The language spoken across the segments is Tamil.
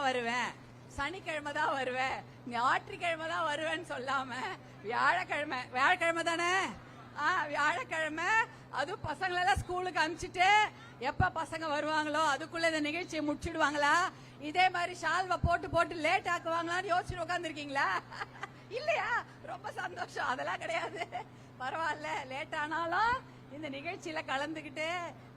வருவேன், சனிக்கிழமை தான் வருவேன், ஞாயிற்றுக்கிழமை தான் வருவேன்னு சொல்லாம வியாழக்கிழமை தானே, வியாழக்கிழமை அதுவும் பசங்களெல்லாம் ஸ்கூலுக்கு அனுப்பிச்சிட்டு எப்ப பசங்க வருவாங்களோ அதுக்குள்ள இந்த நிகழ்ச்சியை முடிச்சிடுவாங்களா, இதே மாதிரி ஷால்வை போட்டு லேட் ஆக்குவாங்களான்னு யோசிச்சு உட்காந்துருக்கீங்களா? இல்லையா? ரொம்ப சந்தோஷம். அதெல்லாம் கிடையாது, பரவாயில்ல. லேட் ஆனாலும் இந்த நிகழ்ச்சியில கலந்துகிட்டு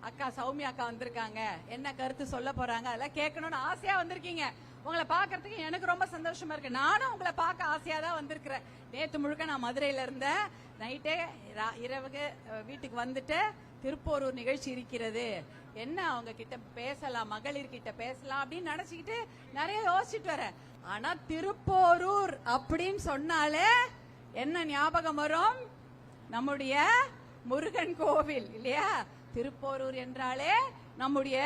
அக்கா சௌமியா அக்கா வந்திருக்காங்க, என்ன கருத்து சொல்ல போறாங்க, அதெல்லாம் கேட்கணும்னு ஆசையா வந்திருக்கீங்க. உங்களை பாக்குறதுக்கு எனக்கு ரொம்ப சந்தோஷமா இருக்கு. நானும் உங்களை பார்க்க ஆசையா தான் வந்திருக்கிறேன். நேத்து முழுக்க நான் மதுரையில இருந்தேன். நைட்டே இரவுக்கு வீட்டுக்கு வந்துட்டு திருப்போரூர் நிகழ்ச்சி இருக்கிறது, என்ன அவங்க கிட்ட பேசலாம், மகளிர் கிட்ட பேசலாம் அப்படின்னு நினைச்சுக்கிட்டு நிறைய யோசிச்சுட்டு வரேன். ஆனா திருப்போரூர் அப்படின்னு சொன்னாலே என்ன ஞாபகம் வரும்? நம்முடைய முருகன் கோவில் இல்லையா? திருப்போரூர் என்றாலே நம்முடைய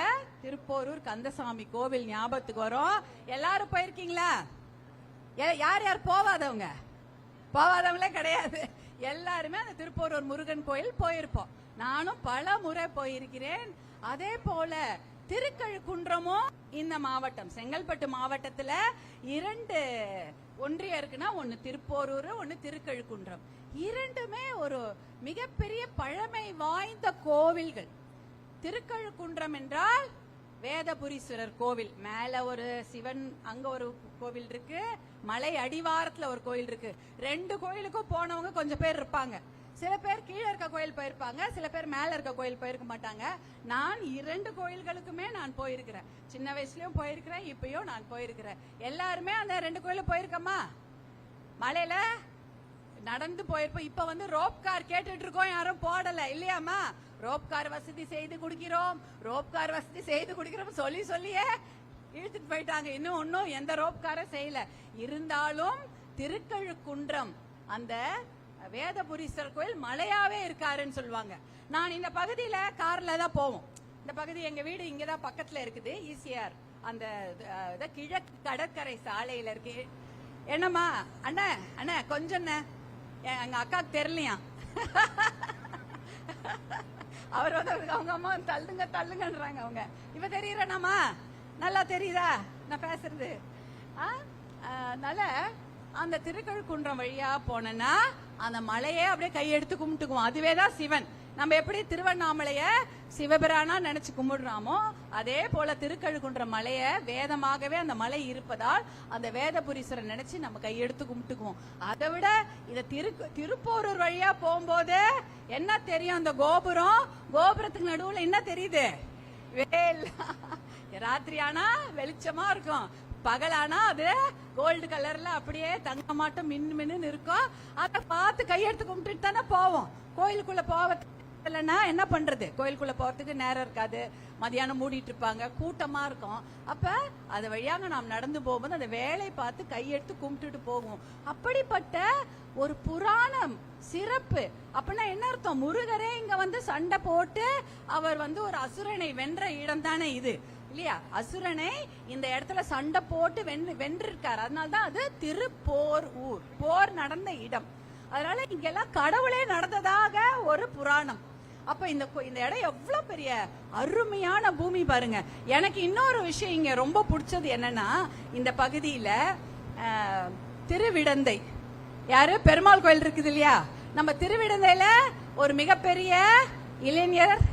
திருப்போரூர் கந்தசாமி கோவில் ஞாபகத்துக்கு வரும். எல்லாரும் போயிருக்கீங்களா? யார் யார் போவாதவங்க? போவாதவங்களே கிடையாது, எல்லாருமே அந்த திருப்போரூர் முருகன் கோயில் போயிருப்போம். நானும் பல முறை போயிருக்கிறேன். அதே போல திருக்கழுக்குன்றமும் இந்த மாவட்டம், செங்கல்பட்டு மாவட்டத்துல 2 ஒன்றியம் இருக்குன்னா, ஒன்னு திருப்போரூர், ஒன்னு திருக்கழுக்குன்றம். இரண்டுமே ஒரு மிகப்பெரிய பழமை வாய்ந்த கோவில்கள். திருக்கழுக்குன்றம் என்றால் வேதபுரீஸ்வரர் கோவில், மேல ஒரு சிவன், அங்க ஒரு கோவில் இருக்கு, மலை அடிவாரத்துல ஒரு கோயில் இருக்கு. 2 கோயிலுக்கும் போனவங்க கொஞ்சம் பேர் இருப்பாங்க. சில பேர் கீழே இருக்க கோயில் போயிருப்பாங்க, சில பேர் மேல இருக்க கோயில் போயிருக்க மாட்டாங்க. நான் 2 கோயில்களுக்குமே நான் போயிருக்கிறேன். சின்ன வயசுலயும் போயிருக்கிறேன், இப்பயும் நான் போயிருக்கிறேன். எல்லாருமே அந்த 2 கோயிலும் போயிருக்கோமா? மலையில நடந்து போயிருப்போம். இப்ப வந்து ரோப் கார் கேட்டுட்டு இருக்கோம், யாரும் போடல இல்லையாமா? ரோப் கார் வசதி செய்து கொடுக்கிறோம், ரோப் கார் வசதி செய்து கொடுக்கிறோம் சொல்லியே இழுத்துட்டு போயிட்டாங்க. இன்னும் எந்த ரோப் காரும் செய்யல. இருந்தாலும் திருக்கழுக்குன்றம் அந்த வேதபுரீஸ்வரர் கோயில் மலையாவே இருக்காருன்னு சொல்லுவாங்க. நான் இந்த பகுதியில கார்ல தான் போவோம். இந்த பகுதி எங்க வீடு இங்கதான் பக்கத்துல இருக்குது, ஈசிஆர் அந்த கிழக்கு கடற்கரை சாலையில இருக்கு. என்னம்மா அண்ணா கொஞ்சம் எங்க அக்காக்கு தெரியலையா, அவர் வந்து அவங்க அம்மா தள்ளுங்கன்றாங்க. அவங்க இவ தெரியறனாமா? நல்லா தெரியுதா நான் பேசுறது? அதனால அந்த திருக்கழுக்குன்றம் வழியா போனா அந்த மலையே அப்படியே கையெடுத்து கும்பிட்டுக்குவோம். அதுவேதான் சிவன். நம்ம எப்படி திருவண்ணாமலைய சிவபிரானா நினைச்சு கும்பிடுறாமோ, அதே போல திருக்கழுக்குன்ற மலைய வேதமாகவே அந்த மலை இருப்பதால் அந்த வேதபுரீஸ்வரர் நினைச்சு நம்ம கையெடுத்து கும்பிட்டுக்குவோம். அதை விட இந்த திருப்போரூர் வழியா போகும்போது என்ன தெரியும்? அந்த கோபுரத்துக்கு நடுவுல என்ன தெரியுது? வேல். ராத்திரி ஆனா வெளிச்சமா இருக்கும், பகலானா அது கோல்டு கலர்ல அப்படியே தங்கமாட்டம் மின்னு இருக்கும். அதை பார்த்து கையெடுத்து கும்பிட்டு தானே போவோம். கோயிலுக்குள்ள போவதுன்னா என்ன பண்றது? கோயிலுக்குள்ள போறதுக்கு நேரம் இருக்காது, மதியானம் மூடிட்டு இருப்பாங்க, கூட்டமா இருக்கும். அப்ப அது வழியாக நாம் நடந்து போகும்போது அந்த வேலை பார்த்து கையெடுத்து கும்பிட்டுட்டு போவோம். அப்படிப்பட்ட ஒரு புராணம் சிறப்பு. அப்படின்னா என்ன அர்த்தம்? முருகரே இங்க வந்து சண்டை போட்டு அவர் வந்து ஒரு அசுரனை வென்ற இடம் தானே இது இல்லையா? அசுரனை இந்த இடத்துல சண்டை போட்டு வென்றிருக்காரு. அதனால்தான் அது திருப்போர் ஊர், போர் நடந்த இடம். அதனால இங்கெல்லாம் கடவுளே நடந்ததாக ஒரு புராணம். அப்ப இந்த இடம் எவ்வளவு பெரிய அருமையான பூமி பாருங்க. எனக்கு இன்னொரு விஷயம் இங்க ரொம்ப பிடிச்சது என்னன்னா, இந்த பகுதியில திருவிடந்தை, யாரு பெருமாள் கோயில் இருக்குது இல்லையா? நம்ம திருவிடந்தையில ஒரு மிகப்பெரிய இளைஞர்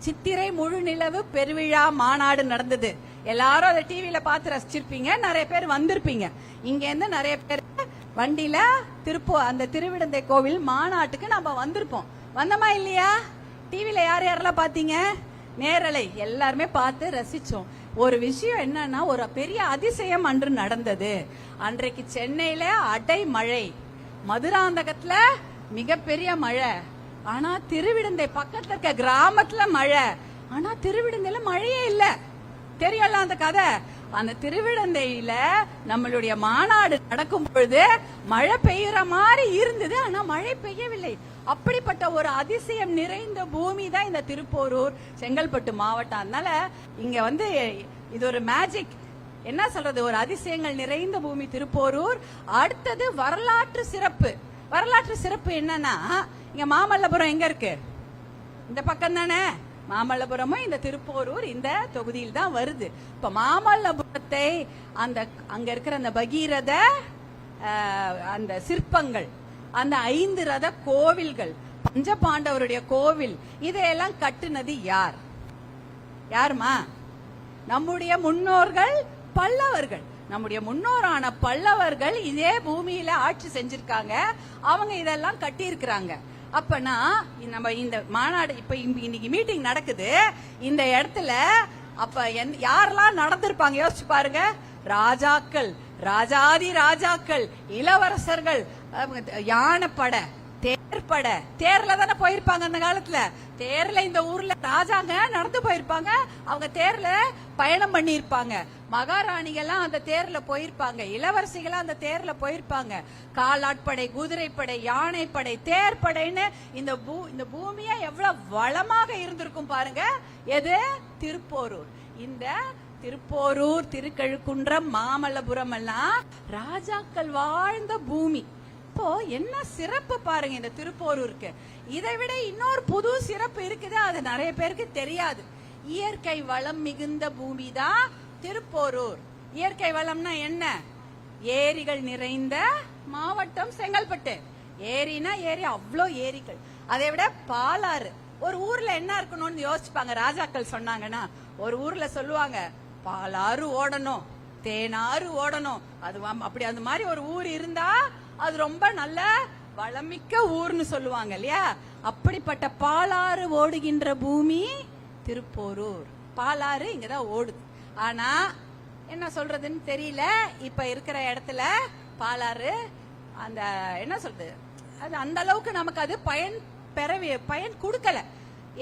சித்திரை முழு நிலவு பெருவிழா மாநாடு நடந்தது. எல்லாரும் அதை டிவியில பார்த்து ரசிச்சிருப்பீங்க, நிறைய பேர் வந்திருப்பீங்க. இங்க இருந்து நிறைய பேர் வண்டியில அந்த திருவிடந்தை கோவில் மாநாட்டுக்கு நம்ம வந்திருப்போம். வந்தமா இல்லையா? டிவியில யாரெல்லாம் பாத்தீங்க? நேரலை எல்லாருமே பார்த்து ரசிச்சோம். ஒரு விஷயம் என்னன்னா, ஒரு பெரிய அதிசயம் அன்று நடந்தது. அன்றைக்கு சென்னையில அடை மழை, மதுராந்தகத்துல மிகப்பெரிய மழை. ஆனா திருவிடந்தை பக்கத்துல இருக்க கிராமத்துல மழை. ஆனா திருவிடந்தையில மழையே இல்ல. தெரியல அந்த கதை. அந்த திருவிடந்தையில நம்மளுடைய மாநாடு நடக்கும் பொழுது மழை பெய்யுற மாதிரி இருந்தது, ஆனா மழை பெய்யவில்லை. அப்படிப்பட்ட ஒரு அதிசயம் நிறைந்த பூமி தான் இந்த திருப்போரூர், செங்கல்பட்டு மாவட்டம். அதனால இங்க வந்து இது ஒரு மேஜிக், என்ன சொல்றது, ஒரு அதிசயங்கள் நிறைந்த பூமி திருப்போரூர். அடுத்தது வரலாற்று சிறப்பு. வரலாற்று சிறப்பு என்னன்னா, இங்க மாமல்லபுரம் எங்க இருக்கு? இந்த பக்கம் தானே. மாமல்லபுரமும் இந்த திருப்போரூர் இந்த தொகுதியில் தான் வருது. இப்ப மாமல்லபுரத்தை அங்க இருக்கிற அந்த பகீரத அந்த சிற்பங்கள், அந்த 5 ரத கோவில்கள், பஞ்சபாண்டவருடைய கோவில், இதையெல்லாம் கட்டுனது யார்? யாருமா? நம்முடைய முன்னோர்கள் பல்லவர்கள். நம்முடைய முன்னோரான பல்லவர்கள் இதே பூமியில ஆட்சி செஞ்சிருக்காங்க. அவங்க இதெல்லாம் கட்டி இருக்கிறாங்க. அப்பனா நம்ம இந்த மாநாடு இப்ப இன்னைக்கு மீட்டிங் நடக்குது இந்த இடத்துல. அப்ப யாரெல்லாம் நடந்திருப்பாங்க யோசிச்சு பாருங்க. ராஜாக்கள், ராஜாதி ராஜாக்கள், இளவரசர்கள், யானைப்பட, தேர்ப்பட, தேர்ல தானே போயிருப்பாங்க அந்த காலத்துல. தேர்ல இந்த ஊர்ல ராஜாங்க நடந்து போயிருப்பாங்க, அவங்க தேர்ல பயணம் பண்ணி இருப்பாங்க. மகாராணிகள்லாம் அந்த தேர்ல போயிருப்பாங்க, இளவரசிகள்லாம் அந்த தேர்ல போயிருப்பாங்க. காலாட்படை, குதிரைப்படை, யானைப்படை, தேர்ப்படைன்னு இந்த பூமியா எவ்வளவு வளமாக இருந்திருக்கும் பாருங்க. எது? திருப்போரூர். இந்த திருப்போரூர், திருக்கழுக்குன்றம், மாமல்லபுரம் எல்லாம் ராஜாக்கள் வாழ்ந்த பூமி. இப்போ என்ன சிறப்பு பாருங்க இந்த திருப்போரூருக்கு. இதை விட இன்னொரு புது சிறப்பு இருக்குது, அது நிறைய பேருக்கு தெரியாது. இயற்கை வளம் மிகுந்த பூமி தான் திருப்போரூர். இயற்கை வளம்னா என்ன? ஏரிகள் நிறைந்த மாவட்டம் செங்கல்பட்டு. ஏரினா ஏரி, அவ்வளோ ஏரிகள். அதை விட பாலாறு. ஒரு ஊர்ல என்ன இருக்கணும்னு யோசிப்பாங்க ராஜாக்கள் சொன்னாங்கன்னா, ஒரு ஊர்ல சொல்லுவாங்க பாலாறு ஓடணும், தேனாறு ஓடணும். அது அப்படி அந்த மாதிரி ஒரு ஊர் இருந்தா அது ரொம்ப நல்ல வளமிக்க ஊர்னு சொல்லுவாங்க இல்லையா? அப்படிப்பட்ட பாலாறு ஓடுகின்ற பூமி திருப்போரூர். பாலாறு இங்கதான் ஓடுது. ஆனா என்ன சொல்றதுன்னு தெரியல. இப்ப இருக்கிற இடத்துல பாலாறு அந்த என்ன சொல்றது, அது அந்த அளவுக்கு நமக்கு அது பயன் கொடுக்கல.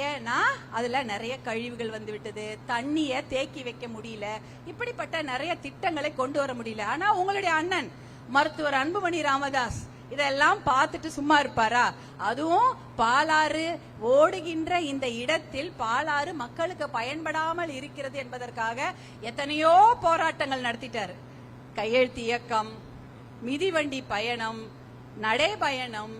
ஏன்னா அதுல நிறைய கழிவுகள் வந்து விட்டது, தண்ணிய தேக்கி வைக்க முடியல, இப்படிப்பட்ட நிறைய திட்டங்களை கொண்டு வர முடியல. ஆனா உங்களுடைய அண்ணன் மருத்துவர் அன்புமணி ராமதாஸ் இதெல்லாம் பார்த்துட்டு சும்மா இருப்பாரா? அதுவும் பாலாறு ஓடுகின்ற இந்த இடத்தில் பாலாறு மக்களுக்கு பயன்படாமல் இருக்கிறது என்பதற்காக எத்தனையோ போராட்டங்கள் நடத்திட்டாரு. கையெழுத்து இயக்கம், மிதிவண்டி பயணம், நடைபயணம்,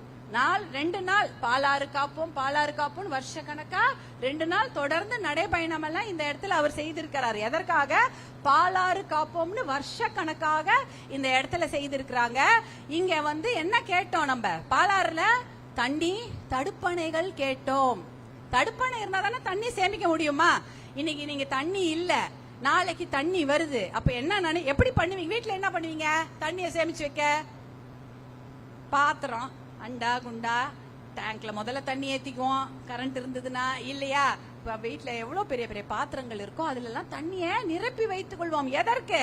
2 நாள் பாலாறு காப்போம் பாலாறு காப்போம் வருஷ கணக்கா 2 நாள் தொடர்ந்து நடைபயணம் எல்லாம் இந்த இடத்துல அவர் செய்திருக்கிறார். எதற்காக? பாலாறு காப்போம்னு வருஷ கணக்காக இந்த இடத்துல செய்திருக்கிறாங்க. இங்க என்ன கேட்டோம் நம்ம? பாலாறுல தண்ணி தடுப்பணைகள் கேட்டோம். தடுப்பணை இருந்தா தானே தண்ணி சேமிக்க முடியுமா? இன்னைக்கு நீங்க தண்ணி இல்ல, நாளைக்கு தண்ணி வருது. அப்ப என்ன எப்படி பண்ணுவீங்க? வீட்டுல என்ன பண்ணுவீங்க தண்ணியை சேமிச்சு வைக்க? பாத்திரம், அண்டா குண்டா, டேங்க்ல முதல்ல தண்ணி ஏத்திக்குவோம் கரண்ட் இருந்ததுன்னா, இல்லையா? இப்ப வீட்டுல எவ்வளவு பெரிய பெரிய பாத்திரங்கள் இருக்கும், அதுல எல்லாம் தண்ணிய நிரப்பி வைத்துக் கொள்வோம். எதற்கு?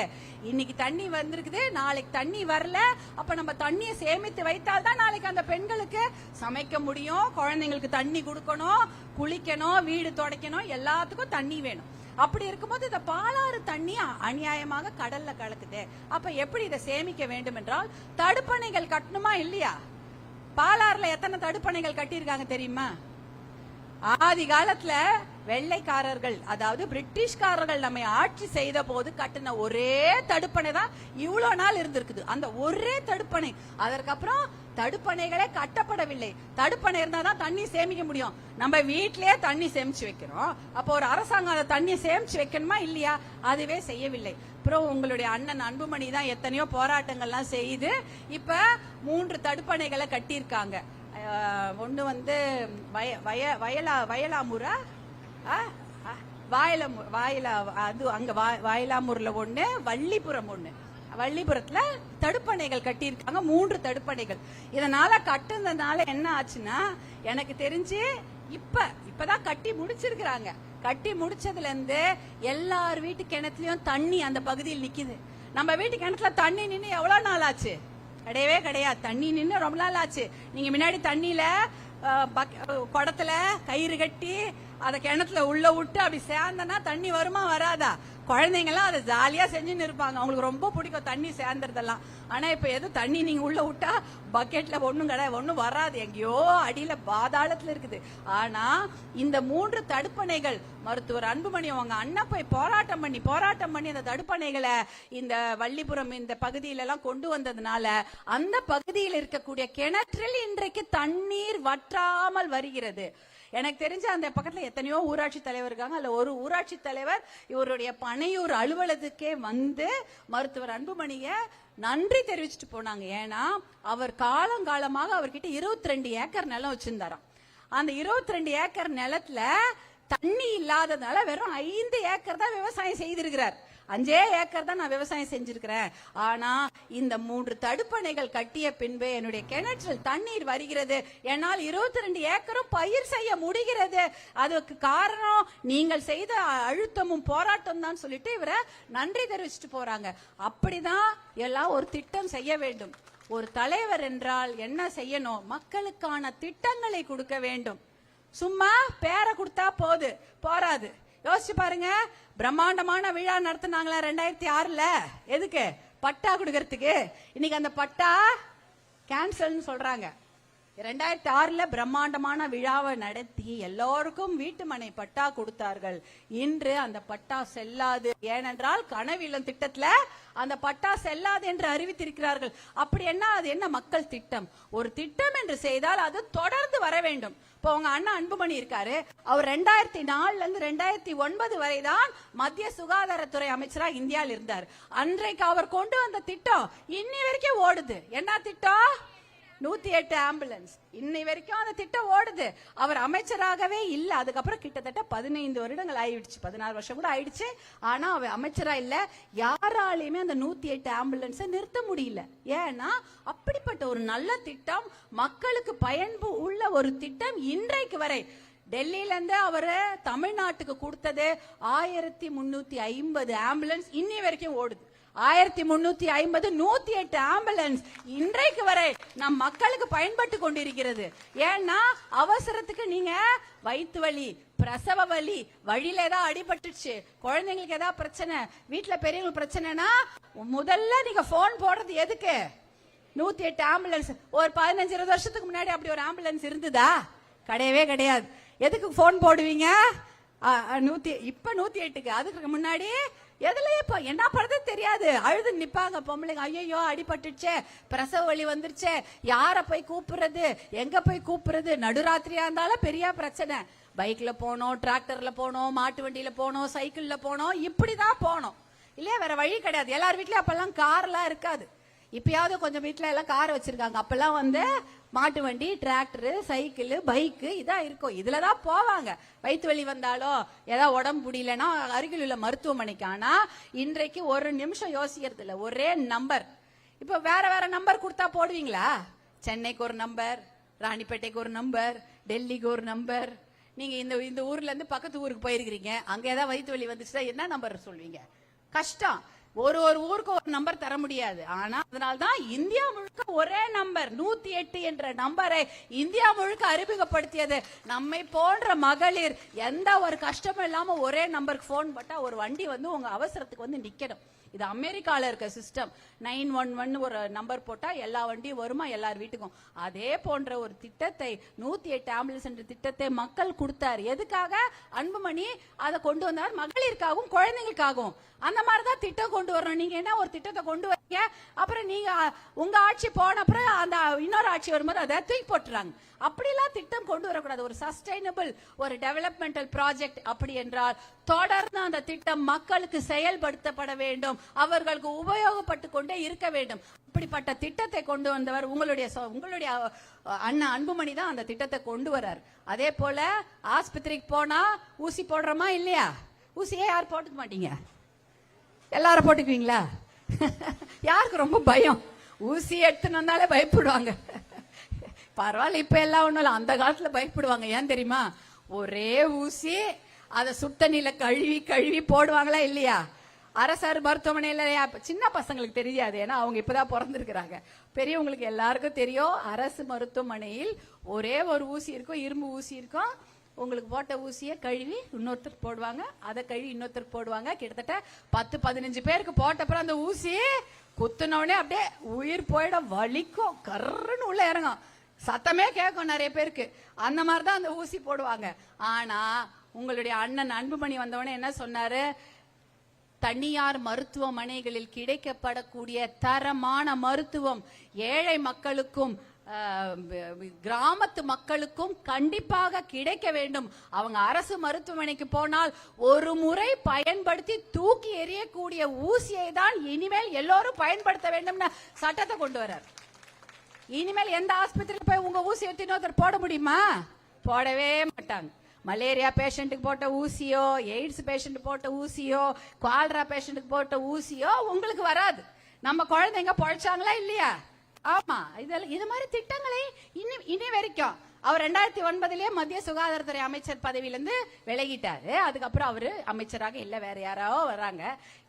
இன்னைக்கு தண்ணி வந்திருக்குது, நாளைக்கு தண்ணி வரல. அப்ப நம்ம தண்ணியை சேமித்து வைத்தால் தான் நாளைக்கு அந்த பெண்களுக்கு சமைக்க முடியும், குழந்தைங்களுக்கு தண்ணி கொடுக்கணும், குளிக்கணும், வீடு துடைக்கணும், எல்லாத்துக்கும் தண்ணி வேணும். அப்படி இருக்கும்போது இந்த பாலாறு தண்ணி அநியாயமாக கடல்ல கலக்குது. அப்ப எப்படி இதை சேமிக்க வேண்டும் என்றால் தடுப்பணைகள் கட்டணுமா இல்லையா? பாலாறுல எத்தனை தடுப்பணைகள் கட்டியிருக்காங்க தெரியுமா? ஆதி காலத்துல வெள்ளைக்காரர்கள், அதாவது பிரிட்டிஷ்காரர்கள் நம்மை ஆட்சி செய்த போது கட்டின ஒரே தடுப்பணை தான் இவ்வளவு நாள் இருந்திருக்குது. அந்த ஒரே தடுப்பணை. அதற்கப்புறம் தடுப்பணைகளே கட்டப்படவில்லை. தடுப்பணை இருந்தாதான் தண்ணி சேமிக்க முடியும். நம்ம வீட்டிலேயே தண்ணி சேமிச்சு வைக்கிறோம். அப்போ ஒரு அரசாங்கம் அந்த தண்ணியை சேமிச்சு வைக்கணுமா இல்லையா? அதுவே செய்யவில்லை. அப்புறம் உங்களுடைய அண்ணன் அன்புமணி தான் எத்தனையோ போராட்டங்கள்லாம் செய்து இப்ப 3 தடுப்பணைகளை கட்டியிருக்காங்க. ஒண்ணு வயலாமுரா, வயலாமூர்ல ஒண்ணு, வள்ளிபுரம் ஒண்ணு. வள்ளிபுரத்துல தடுப்பணைகள் கட்டியிருக்காங்க, 3 தடுப்பணைகள். இதனால கட்டுனதுனால என்ன ஆச்சுன்னா, எனக்கு தெரிஞ்சு இப்பதான் கட்டி முடிச்சிருக்கிறாங்க. கட்டி முடிச்சதுல இருந்து எல்லார் வீட்டு கிணத்துலயும் தண்ணி அந்த பகுதியில் நிக்குது. நம்ம வீட்டு கிணத்துல தண்ணி நின்று எவ்வளவு நாள் ஆச்சு? கிடையவே கிடையாது. தண்ணி நின்று ரொம்ப நாள் ஆச்சு. நீங்க முன்னாடி தண்ணியில குடத்துல கயிறு கட்டி அதை கிணத்துல உள்ள விட்டு அப்படி சேர்ந்தனா தண்ணி வருமா வராதா? குழந்தைங்க எல்லாம் அதை ஜாலியா செஞ்சுன்னு இருப்பாங்க. அவங்களுக்கு ரொம்ப பிடிக்கும் தண்ணி சேர்ந்துறதெல்லாம். ஆனா இப்ப எதுவும் தண்ணி நீங்க உள்ள விட்டா பக்கெட்ல ஒண்ணும் கிடையாது, ஒண்ணும் வராது, எங்கேயோ அடியில பாதாளத்துல இருக்குது. ஆனா இந்த 3 தடுப்பணைகள் மருத்துவர் அன்புமணி அவங்க அண்ணன் போய் போராட்டம் பண்ணி அந்த தடுப்பணைகளை இந்த வள்ளிபுரம் இந்த பகுதியில எல்லாம் கொண்டு வந்ததுனால அந்த பகுதியில் இருக்கக்கூடிய கிணற்றில் இன்றைக்கு தண்ணீர் வற்றாமல் வருகிறது. எனக்கு தெரிஞ்ச அந்த பக்கத்துல எத்தனையோ ஊராட்சி தலைவர் இருக்காங்க. அதுல ஒரு ஊராட்சி தலைவர் இவருடைய பனையூர் அலுவலகத்துக்கே வந்து மருத்துவர் அன்புமணிய நன்றி தெரிவிச்சுட்டு போனாங்க. ஏன்னா அவர் காலங்காலமாக அவர்கிட்ட 22 ஏக்கர் நிலம் வச்சிருந்தாராம். அந்த 22 ஏக்கர் நிலத்துல தண்ணி இல்லாததுனால வெறும் 5 ஏக்கர் தான் விவசாயம் செய்திருக்கிறார். 5 ஏக்கர் தான் நான் விவசாயம் செஞ்சிருக்கிறேன். ஆனா இந்த 3 தடுப்பணைகள் கட்டிய பின்பு என்னுடைய கிணற்றில் தண்ணீர் வருகிறது, என்னால் 22 ஏக்கரும் பயிர் செய்ய முடிகிறது. அதுக்கு காரணம் நீங்கள் செய்த அழுத்தமும் போராட்டம் தான் சொல்லிட்டு இவரை நன்றி தெரிவிச்சுட்டு போறாங்க. அப்படிதான் எல்லாம் ஒரு திட்டம் செய்ய வேண்டும். ஒரு தலைவர் என்றால் என்ன செய்யணும்? மக்களுக்கான திட்டங்களை கொடுக்க வேண்டும். சும்மா பேரை கொடுத்தா போராது. யோசிச்சு பாருங்க, பிரம்மாண்டமான விழா நடத்தினாங்களா 2006ல, எதுக்கு? பட்டா கொடுக்கறதுக்கு. இன்னைக்கு அந்த பட்டா கேன்சல்னு சொல்றாங்க. 2006ல பிரம்மாண்டமான விழாவை நடத்தி எல்லோருக்கும் வீட்டு மனை பட்டா கொடுத்தார்கள். இன்று அந்த பட்டா செல்லாது. ஏனென்றால் கனவிலம் திட்டத்துல அந்த பட்டா செல்லாது என்று அறிவித்திருக்கிறார்கள். அப்படி என்ன, அது என்ன மக்கள் திட்டம்? ஒரு திட்டம் என்று செய்தால் அது தொடர்ந்து வர வேண்டும். இப்போ உங்க அண்ணா அன்புமணி இருக்காரு, அவர் 2004ல இருந்து 2009 வரைதான் மத்திய சுகாதாரத்துறை அமைச்சரா இந்தியாவில் இருந்தார். அன்றைக்கு அவர் கொண்டு வந்த திட்டம் இன்னி வரைக்கும் ஓடுது. என்ன திட்டம்? 108 ஆம்புலன்ஸ். இன்னை வரைக்கும் அந்த திட்டம் ஓடுது. அவர் அமைச்சராகவே இல்ல. அதுக்கப்புறம் கிட்டத்தட்ட 15 வருடங்கள் ஆயிடுச்சு, 16 வருஷம் கூட ஆயிடுச்சு. ஆனா அவர் அமைச்சரா இல்ல. யாராலையுமே அந்த 108 ஆம்புலன்ஸ் நிறுத்த முடியல. ஏன்னா அப்படிப்பட்ட ஒரு நல்ல திட்டம், மக்களுக்கு பயன்பு உள்ள ஒரு திட்டம் இன்றைக்கு வரை டெல்லியில இருந்து அவரு தமிழ்நாட்டுக்கு கொடுத்தது 1350 ஆம்புலன்ஸ் இன்னி வரைக்கும் ஓடுது. 1350 108 ஆம்புலன்ஸ் இன்றைக்கு வரை நம் மக்களுக்கு பயன்பட்டு கொண்டிருக்கிறது. ஏன்னா அவசரத்துக்கு நீங்க வயிற்று வலி, பிரசவ வலி, வழியில ஏதாவது அடிபட்டுச்சு, குழந்தைங்களுக்கு ஏதாவது பிரச்சனை, வீட்டுல பெரியவங்களுக்கு பிரச்சனைனா முதல்ல நீங்க போன் போடுறது எதுக்கு? 108 ஆம்புலன்ஸ். ஒரு 15-20 வருஷத்துக்கு முன்னாடி அப்படி ஒரு ஆம்புலன்ஸ் இருந்ததா? கிடையவே கிடையாது. எதுக்கு போன் போடுவீங்க? இப்ப 108க்கு. அதுக்கு முன்னாடி எதுலயே என்ன பண்றது தெரியாது, அழுது நிப்பாங்க பொம்பளைங்க. ஐயோ அடிபட்டுச்சே, பிரசவ வலி வந்துருச்சே, யார போய் கூப்பிடுறது, எங்க போய் கூப்பிடுறது? நடுராத்திரியா இருந்தாலும் பெரிய பிரச்சனை. பைக்ல போனோம், டிராக்டர்ல போனோம், மாட்டு வண்டியில போனோம், சைக்கிள்ல போனோம், இப்படிதான் போனோம் இல்லையா? வேற வழி கிடையாது. எல்லார் வீட்லயும் அப்பெல்லாம் கார்லாம் இருக்காது. இப்பயாவது கொஞ்சம் வீட்டுல எல்லாம் கார் வச்சிருக்காங்க. அப்பெல்லாம் வந்து மாட்டு வண்டி, டிராக்டர், சைக்கிள், பைக்கு இதான் இருக்கும். இதுலதான் போவாங்க. வயிற்று வலி வந்தாலும் ஏதாவது உடம்பு முடியலன்னா அருகில் உள்ள மருத்துவமனைக்கு. ஆனா இன்றைக்கு ஒரு நிமிஷம் யோசிக்கிறது இல்ல, ஒரே நம்பர். இப்ப வேற வேற நம்பர் கொடுத்தா போடுவீங்களா? சென்னைக்கு ஒரு நம்பர், ராணிப்பேட்டைக்கு ஒரு நம்பர், டெல்லிக்கு ஒரு நம்பர். நீங்க இந்த ஊர்ல இருந்து பக்கத்து ஊருக்கு போயிருக்கிறீங்க, அங்க ஏதாவது வயிற்று வலி வந்துச்சுன்னா என்ன நம்பர் சொல்வீங்க? கஷ்டம். ஒரு ஊருக்கு ஒரு நம்பர் தர முடியாது. ஆனா அதனால்தான் இந்தியா முழுக்க ஒரே நம்பர் 108 என்ற நம்பரை இந்தியா முழுக்க அறிமுகப்படுத்தியது. நம்மை போன்ற மகளிர் எந்த ஒரு கஷ்டமும் இல்லாம ஒரே நம்பருக்கு போன் போட்டா ஒரு வண்டி வந்து உங்க அவசரத்துக்கு வந்து நிக்கணும். இது அமெரிக்கால இருக்க சிஸ்டம். 911 ஒரு நம்பர் போட்டா எல்லா வண்டியும் வருமா எல்லார் வீட்டுக்கும். அதே போன்ற ஒரு திட்டத்தை 108 ஆம்புலன்ஸ் என்ற திட்டத்தை மக்கள் கொடுத்தார். எதுக்காக? அன்புமணி அதை கொண்டு வந்தார், மகளிருக்காகவும் குழந்தைங்களுக்காகவும். அந்த மாதிரிதான் திட்டம் கொண்டு வரணும். நீங்க என்ன ஒரு திட்டத்தை கொண்டு வரீங்க, அப்புறம் நீங்க உங்க ஆட்சி போன அப்புறம் அந்த இன்னொரு ஆட்சி வரும்போது அதை தூக்கி போட்டுறாங்க. அப்படிலாம் திட்டம் கொண்டு வரக்கூடாது. ஒரு சஸ்டைனபிள் ஒரு டெவலப்மெண்டல் ப்ராஜெக்ட் அப்படி என்றால் தொடர்ந்து அந்த திட்டம் மக்களுக்கு செயல்படுத்தப்பட வேண்டும், அவர்களுக்கு உபயோகப்பட்டு கொண்டே இருக்க வேண்டும். அப்படிப்பட்ட திட்டத்தை கொண்டு வந்தவர் உங்களுடைய அண்ணா அன்புமணி தான் அந்த திட்டத்தை கொண்டு வர்றார். அதே போல ஆஸ்பத்திரிக்கு போனா ஊசி போடுறோமா இல்லையா? ஊசியே யார் போட்டுக்க மாட்டீங்க, எல்லாரும் போட்டுக்குவீங்களா? யாருக்கு ரொம்ப பயம்? ஊசி எடுத்துன்னு வந்தாலே பயப்படுவாங்க. பரவாயில்ல, இப்ப எல்லாம் ஒண்ணும் இல்ல, அந்த காலத்துல பயப்படுவாங்க. ஏன் தெரியுமா? ஒரே ஊசி, அதை சுத்தண்ணில கழுவி கழுவி போடுவாங்களா இல்லையா? அரசு மருத்துவமனையில சின்ன பசங்களுக்கு தெரியாது, ஏன்னா அவங்க இப்பதான் பிறந்திருக்கிறாங்க. பெரியவங்களுக்கு எல்லாருக்கும் தெரியும். அரசு மருத்துவமனையில் ஒரே ஒரு ஊசி இருக்கும், இரும்பு ஊசி இருக்கும். உங்களுக்கு போட்ட ஊசியை கழுவி இன்னொருத்தர் போடுவாங்க, அதை கழுவி இன்னொருத்தர் போடுவாங்க. கிட்டத்தட்ட 10-15 பேருக்கு போட்டப்பறம் அந்த ஊசி குத்துனோடனே அப்படியே உயிர் போயிட வலிக்கும், கர்ன்னு உள்ள இறங்கும், சத்தமே கேட்கும் நிறைய பேருக்கு. அந்த மாதிரிதான் அந்த ஊசி போடுவாங்க. ஆனா உங்களுடைய அண்ணன் அன்புமணி வந்தவொடனே என்ன சொன்னாரு? தனியார் மருத்துவமனைகளில் கிடைக்கப்படக்கூடிய தரமான மருத்துவம் ஏழை மக்களுக்கும் கிராமத்து மக்களுக்கும் கண்டிப்பாக கிடைக்க வேண்டும். அவங்க அரசு மருத்துவமனைக்கு போனால் ஒரு முறை பயன்படுத்தி தூக்கி எறியக்கூடிய ஊசியை தான் இனிமேல் எல்லோரும் பயன்படுத்த வேண்டும்னு சட்டத்தை கொண்டு வர்றார். இனிமேல் எந்த ஆஸ்பத்திரியில் போய் உங்க ஊசி எடுத்து இன்னொருத்தர் போட முடியுமா? போடவே மாட்டாங்க. மலேரியா பேஷண்ட்டுக்கு போட்ட ஊசியோ, எய்ட்ஸ் பேஷண்ட் போட்ட ஊசியோ, கால்ரா பேஷண்ட்டுக்கு போட்ட ஊசியோ உங்களுக்கு வராது. நம்ம குழந்தைங்க பொழைச்சாங்களா இல்லையா? ஆமா. இதெல்லாம் இது மாதிரி திட்டங்களை இனி வரைக்கும் அவர் 2009 மத்திய சுகாதாரத்துறை அமைச்சர் பதவியிலிருந்து விலகிட்டாரு. அதுக்கப்புறம் அவரு அமைச்சராக இல்ல, வேற யாரோ வராங்க,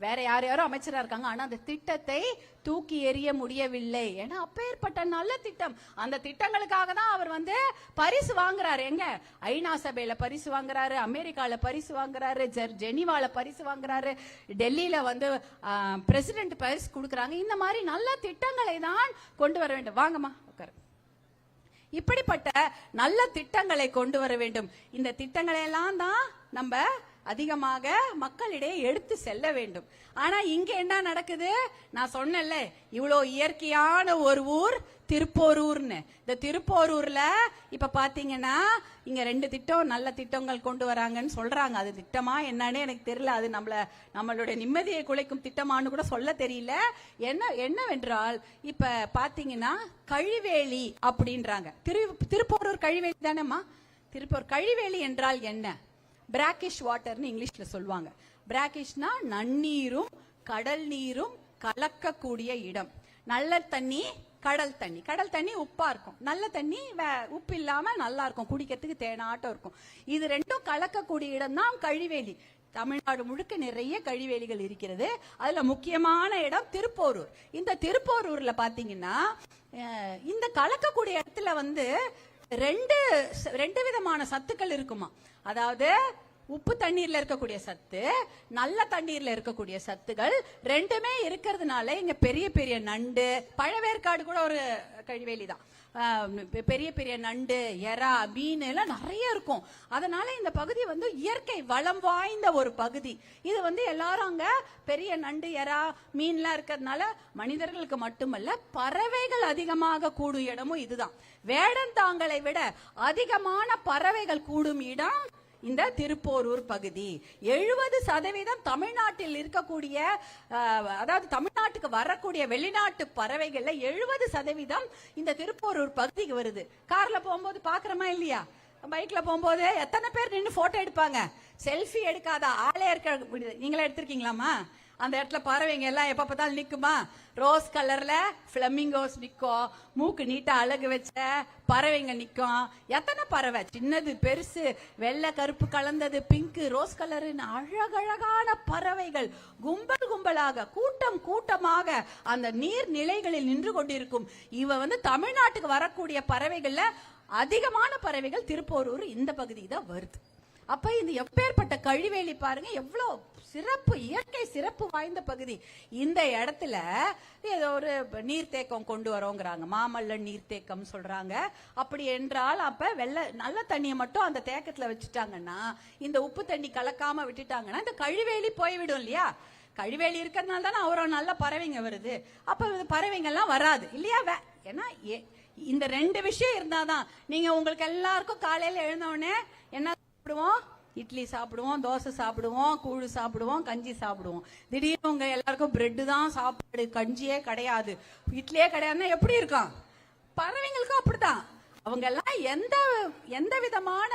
வேற யாரோ அமைச்சரா இருக்காங்க. ஆனா அந்த திட்டத்தை தூக்கி எறிய முடியவில்லை. ஏன்னா அப்பேற்பட்ட நல்ல திட்டம். அந்த திட்டங்களுக்காக தான் அவர் பரிசு வாங்குறாரு. எங்க ஐநா சபையில பரிசு வாங்குறாரு, அமெரிக்கால பரிசு வாங்குறாரு, ஜெனீவால பரிசு வாங்குறாரு, டெல்லியில பிரசிடென்ட் பரிசு கொடுக்கறாங்க. இந்த மாதிரி நல்ல திட்டங்களை தான் கொண்டு வர வேண்டும். வாங்கம்மா உட்காரு. இப்படிப்பட்ட நல்ல திட்டங்களை கொண்டு வர வேண்டும். இந்த திட்டங்களை எல்லாம் தான் நம்ம அதிகமாக மக்களிடையே எடுத்து செல்ல வேண்டும். ஆனா இங்க என்ன நடக்குது? நான் சொன்னேன்ல, இவ்வளோ இயற்கையான ஒரு ஊர் திருப்போரூர்னு. இந்த திருப்போரூர்ல இப்ப பாத்தீங்கன்னா இங்க 2 திட்டம் நல்ல திட்டங்கள் கொண்டு வராங்கன்னு சொல்றாங்க. அது திட்டமா என்னன்னு எனக்கு தெரியல. அது நம்மளுடைய நிம்மதியை குலைக்கும் திட்டமானு கூட சொல்ல தெரியல. என்னவென்றால் இப்ப பாத்தீங்கன்னா கழிவேலி அப்படின்றாங்க. திருப்போரூர் கழிவேலி தானேம்மா? திருப்பூர் கழிவேலி என்றால் என்ன? பிராக்கிஷ் வாட்டர்னு இங்கிலீஷ்ல சொல்லுவாங்க. பிராக்கிஷ்னா நன்னீரும் கடல் நீரும் கலக்கக்கூடிய இடம். நல்ல தண்ணி, கடல் தண்ணி. கடல் தண்ணி உப்பா இருக்கும், நல்ல தண்ணி உப்பு இல்லாம நல்லா இருக்கும், குடிக்கிறதுக்கு தேனாட்டம் இருக்கும். இது ரெண்டும் கலக்கக்கூடிய இடம் தான் கழிவேலி. தமிழ்நாடு முழுக்க நிறைய கழிவேலிகள் இருக்கிறது. அதுல முக்கியமான இடம் திருப்போரூர். இந்த திருப்போரூர்ல பாத்தீங்கன்னா இந்த கலக்கக்கூடிய இடத்துல ரெண்டு விதமான சத்துக்கள் இருக்குமா. அதாவது உப்பு தண்ணீர்ல இருக்கக்கூடிய சத்து, நல்ல தண்ணீர்ல இருக்கக்கூடிய சத்துகள் ரெண்டுமே இருக்கிறதுனால இங்க பெரிய பெரிய நண்டு, பழவேற்காடு கூட ஒரு கழிவேலி தான், பெரிய பெரிய நண்டு, எறா, மீன் எல்லாம் நிறைய இருக்கும். அதனால இந்த பகுதி இயற்கை வளம் வாய்ந்த ஒரு பகுதி. இது எல்லாரும் அங்க பெரிய நண்டு, எறா, மீன்லாம் இருக்கிறதுனால மனிதர்களுக்கு மட்டுமல்ல பறவைகள் அதிகமாக கூடும் இடமும் இதுதான். வேடந்தாங்கலை விட அதிகமான பறவைகள் கூடும் இடம் இந்த திருப்போரூர் பகுதி. 70% தமிழ்நாட்டில் இருக்கக்கூடிய, அதாவது தமிழ்நாட்டுக்கு வரக்கூடிய வெளிநாட்டு பறவைகள்ல 70% இந்த திருப்போரூர் பகுதிக்கு வருது. கார்ல போகும்போது பாக்குறோமா இல்லையா? பைக்ல போகும்போது எத்தனை பேர் நின்று போட்டோ எடுப்பாங்க? செல்ஃபி எடுக்காத ஆளே இருக்க. நீங்களே எடுத்திருக்கீங்களாமா? அந்த இடத்துல பறவைங்க எல்லாம் எப்ப பார்த்தாலும் நிக்குமா? ரோஸ் கலர்ல பிளமிங்கோஸ் நிக்கும், மூக்கு நீட்டா அழகு வச்ச பறவைங்க நிக்கும். எத்தனை பறவை, சின்னது பெருசு, வெள்ளை கருப்பு கலந்தது, பிங்க், ரோஸ் கலர், அழகழகான பறவைகள் கும்பல் கும்பலாக, கூட்டம் கூட்டமாக அந்த நீர் நிலைகளில் நின்று கொண்டிருக்கும். இவ தமிழ்நாட்டுக்கு வரக்கூடிய பறவைகள்ல அதிகமான பறவைகள் திருப்போரூர் இந்த பகுதி தான் வருது. அப்ப இந்த எப்பேற்பட்ட கழிவேலி பாருங்க, எவ்வளவு சிறப்பு, இயற்கை சிறப்பு வாய்ந்த பகுதி. இந்த இடத்துல ஏதோ ஒரு நீர்த்தேக்கம் கொண்டு வரோங்கிறாங்க, மாமல்ல நீர்த்தேக்கம் சொல்றாங்க. அப்படி என்றால் அப்ப நல்ல தண்ணியை மட்டும் அந்த தேக்கத்துல வச்சுட்டாங்கன்னா, இந்த உப்பு தண்ணி கலக்காம விட்டுட்டாங்கன்னா இந்த கழிவேலி போய்விடும் இல்லையா? கழிவேலி இருக்கிறதுனால தானே அவ்வளோ நல்ல பறவைங்க வருது. அப்ப பறவைங்க எல்லாம் வராது இல்லையா? ஏன்னா இந்த 2 விஷயம் இருந்தாதான். நீங்க உங்களுக்கு எல்லாருக்கும் காலையில எழுந்தவுடனே என்ன சாப்பிடுவோம்? இட்லி சாப்பிடுவோம், தோசை சாப்பிடுவோம், கூழு சாப்பிடுவோம், கஞ்சி சாப்பிடுவோம். திடீர்னு உங்க எல்லாருக்கும் பிரெட் தான் சாப்பாடு, கஞ்சியே கிடையாது, இட்லியே கிடையாதுன்னா எப்படி இருக்கும்? பறவைங்களுக்கும் அப்படித்தான். அவங்க எல்லாம் எந்த விதமான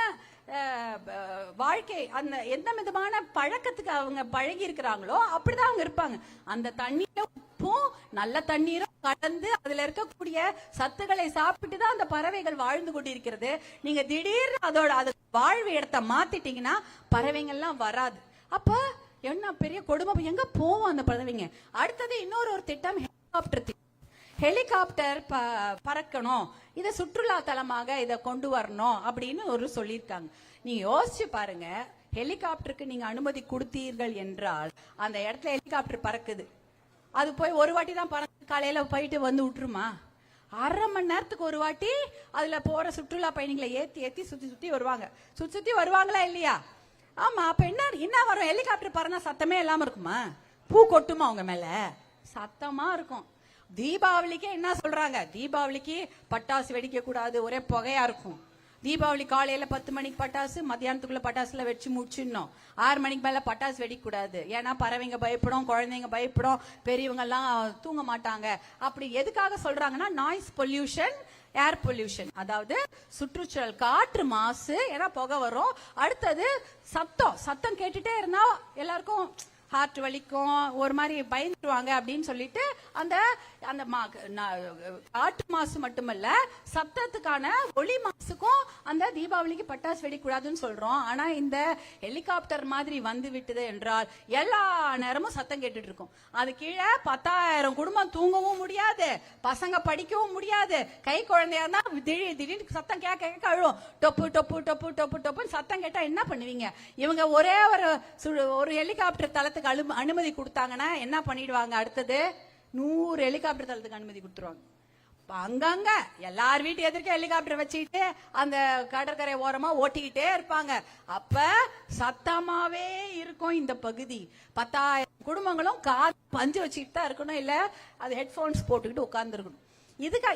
வாழ்க்கை, அந்த எந்த விதமான பழக்கத்துக்கு அவங்க பழகி இருக்கிறாங்களோ அப்படிதான் அவங்க இருப்பாங்க. அந்த தண்ணியில உப்பும் நல்ல தண்ணீரும் கலந்து அதுல இருக்கக்கூடிய சத்துக்களை சாப்பிட்டு தான் அந்த பறவைகள் வாழ்ந்து கொண்டிருக்கிறது. நீங்க திடீர்னு அது வாழ்வு இடத்தை மாத்திட்டீங்கன்னா பறவைங்கள்லாம் வராது. அப்ப என்ன பெரிய கொடுமை, எங்க போவோம் அந்த பறவைங்க? அடுத்தது இன்னொரு திட்டம், ஹெலிகாப்டர் திட்டம். ஹெலிகாப்டர் பறக்கணும், இதை சுற்றுலா தலமாக இதை கொண்டு வரணும் அப்படின்னு ஒரு சொல்லியிருக்காங்க. நீங்க யோசிச்சு பாருங்க, ஹெலிகாப்டருக்கு நீங்க அனுமதி கொடுத்தீர்கள் என்றால் அந்த இடத்துல ஹெலிகாப்டர் பறக்குது, அது போய் ஒரு வாட்டி தான் பறந்து காலையில போயிட்டு வந்து விட்டுருமா? அரை மணி நேரத்துக்கு ஒரு வாட்டி அதுல போற சுற்றுலா பயணிகளை ஏத்தி ஏத்தி சுத்தி சுத்தி வருவாங்க. சுத்தி வருவாங்களா இல்லையா? ஆமா. அப்ப என்ன வரும்? ஹெலிகாப்டர் பறந்தா சத்தமே இல்லாம இருக்குமா? பூ கொட்டுமா அவங்க மேல? சத்தமா இருக்கும். தீபாவளிக்கு என்ன சொல்றாங்க? தீபாவளிக்கு பட்டாசு வெடிக்க கூடாது, ஒரே புகையா இருக்கும். தீபாவளி காலையில 10 மணிக்கு பட்டாசு, மத்தியானத்துக்குள்ள பட்டாசுல வச்சு முடிச்சிடணும். 6 மணிக்கு மேல பட்டாசு வெடிக்க கூடாது. ஏன்னா பறவைங்க பயப்படும், குழந்தைங்க பயப்படும், பெரியவங்க எல்லாம் தூங்க மாட்டாங்க. அப்படி எதுக்காக சொல்றாங்கன்னா நாய்ஸ் பொல்யூஷன், ஏர் பொல்யூஷன், அதாவது சுற்றுச்சூழல் காற்று மாசு. ஏன்னா புகை வரும். அடுத்தது சத்தம் கேட்டுட்டே இருந்தா எல்லாருக்கும் ஹார்ட் வலிக்கும், ஒரு மாதிரி பயந்துருவாங்க அப்படின்னு சொல்லிட்டு அந்த அந்த காற்று மாசு மட்டுமல்ல, சத்தத்துக்கான ஒளி மாசுக்கும் அந்த தீபாவளிக்கு பட்டாசு வெடிக்கூடாதுன்னு சொல்றோம். ஆனா இந்த ஹெலிகாப்டர் மாதிரி வந்து விட்டது என்றால் எல்லா நேரமும் சத்தம் கேட்டுட்டு இருக்கும். அது கீழே 10,000 குடும்பம் தூங்கவும் முடியாது, பசங்க படிக்கவும் முடியாது. கை குழந்தையா இருந்தா திடீர்னு சத்தம் கேட்க அழுவும். டொப்பு டொப்பு டொப்பு டொப்பு டொப்புன்னு சத்தம் கேட்டா என்ன பண்ணுவீங்க? இவங்க ஒரே ஒரு ஹெலிகாப்டர் தளத்துக்கு அனுமதி கொடுத்தாங்கன்னா என்ன பண்ணிடுவாங்க? அடுத்தது 100 ஹெலிகாப்டர் தளத்துக்கு அனுமதி கொடுத்துருவாங்க. அங்கங்க எல்லார் வீட்டு எதிர்க்க ஹெலிகாப்டர் வச்சுக்கிட்டு அந்த கடற்கரை ஓரமா ஓட்டிக்கிட்டே இருப்பாங்க. அப்ப சத்தமாவே இருக்கும் இந்த பகுதி. 10,000 குடும்பங்களும் காது பஞ்சு வச்சுக்கிட்டு தான் இருக்கணும், இல்ல அது ஹெட்போன்ஸ் போட்டுக்கிட்டு உட்கார்ந்து இருக்கணும்.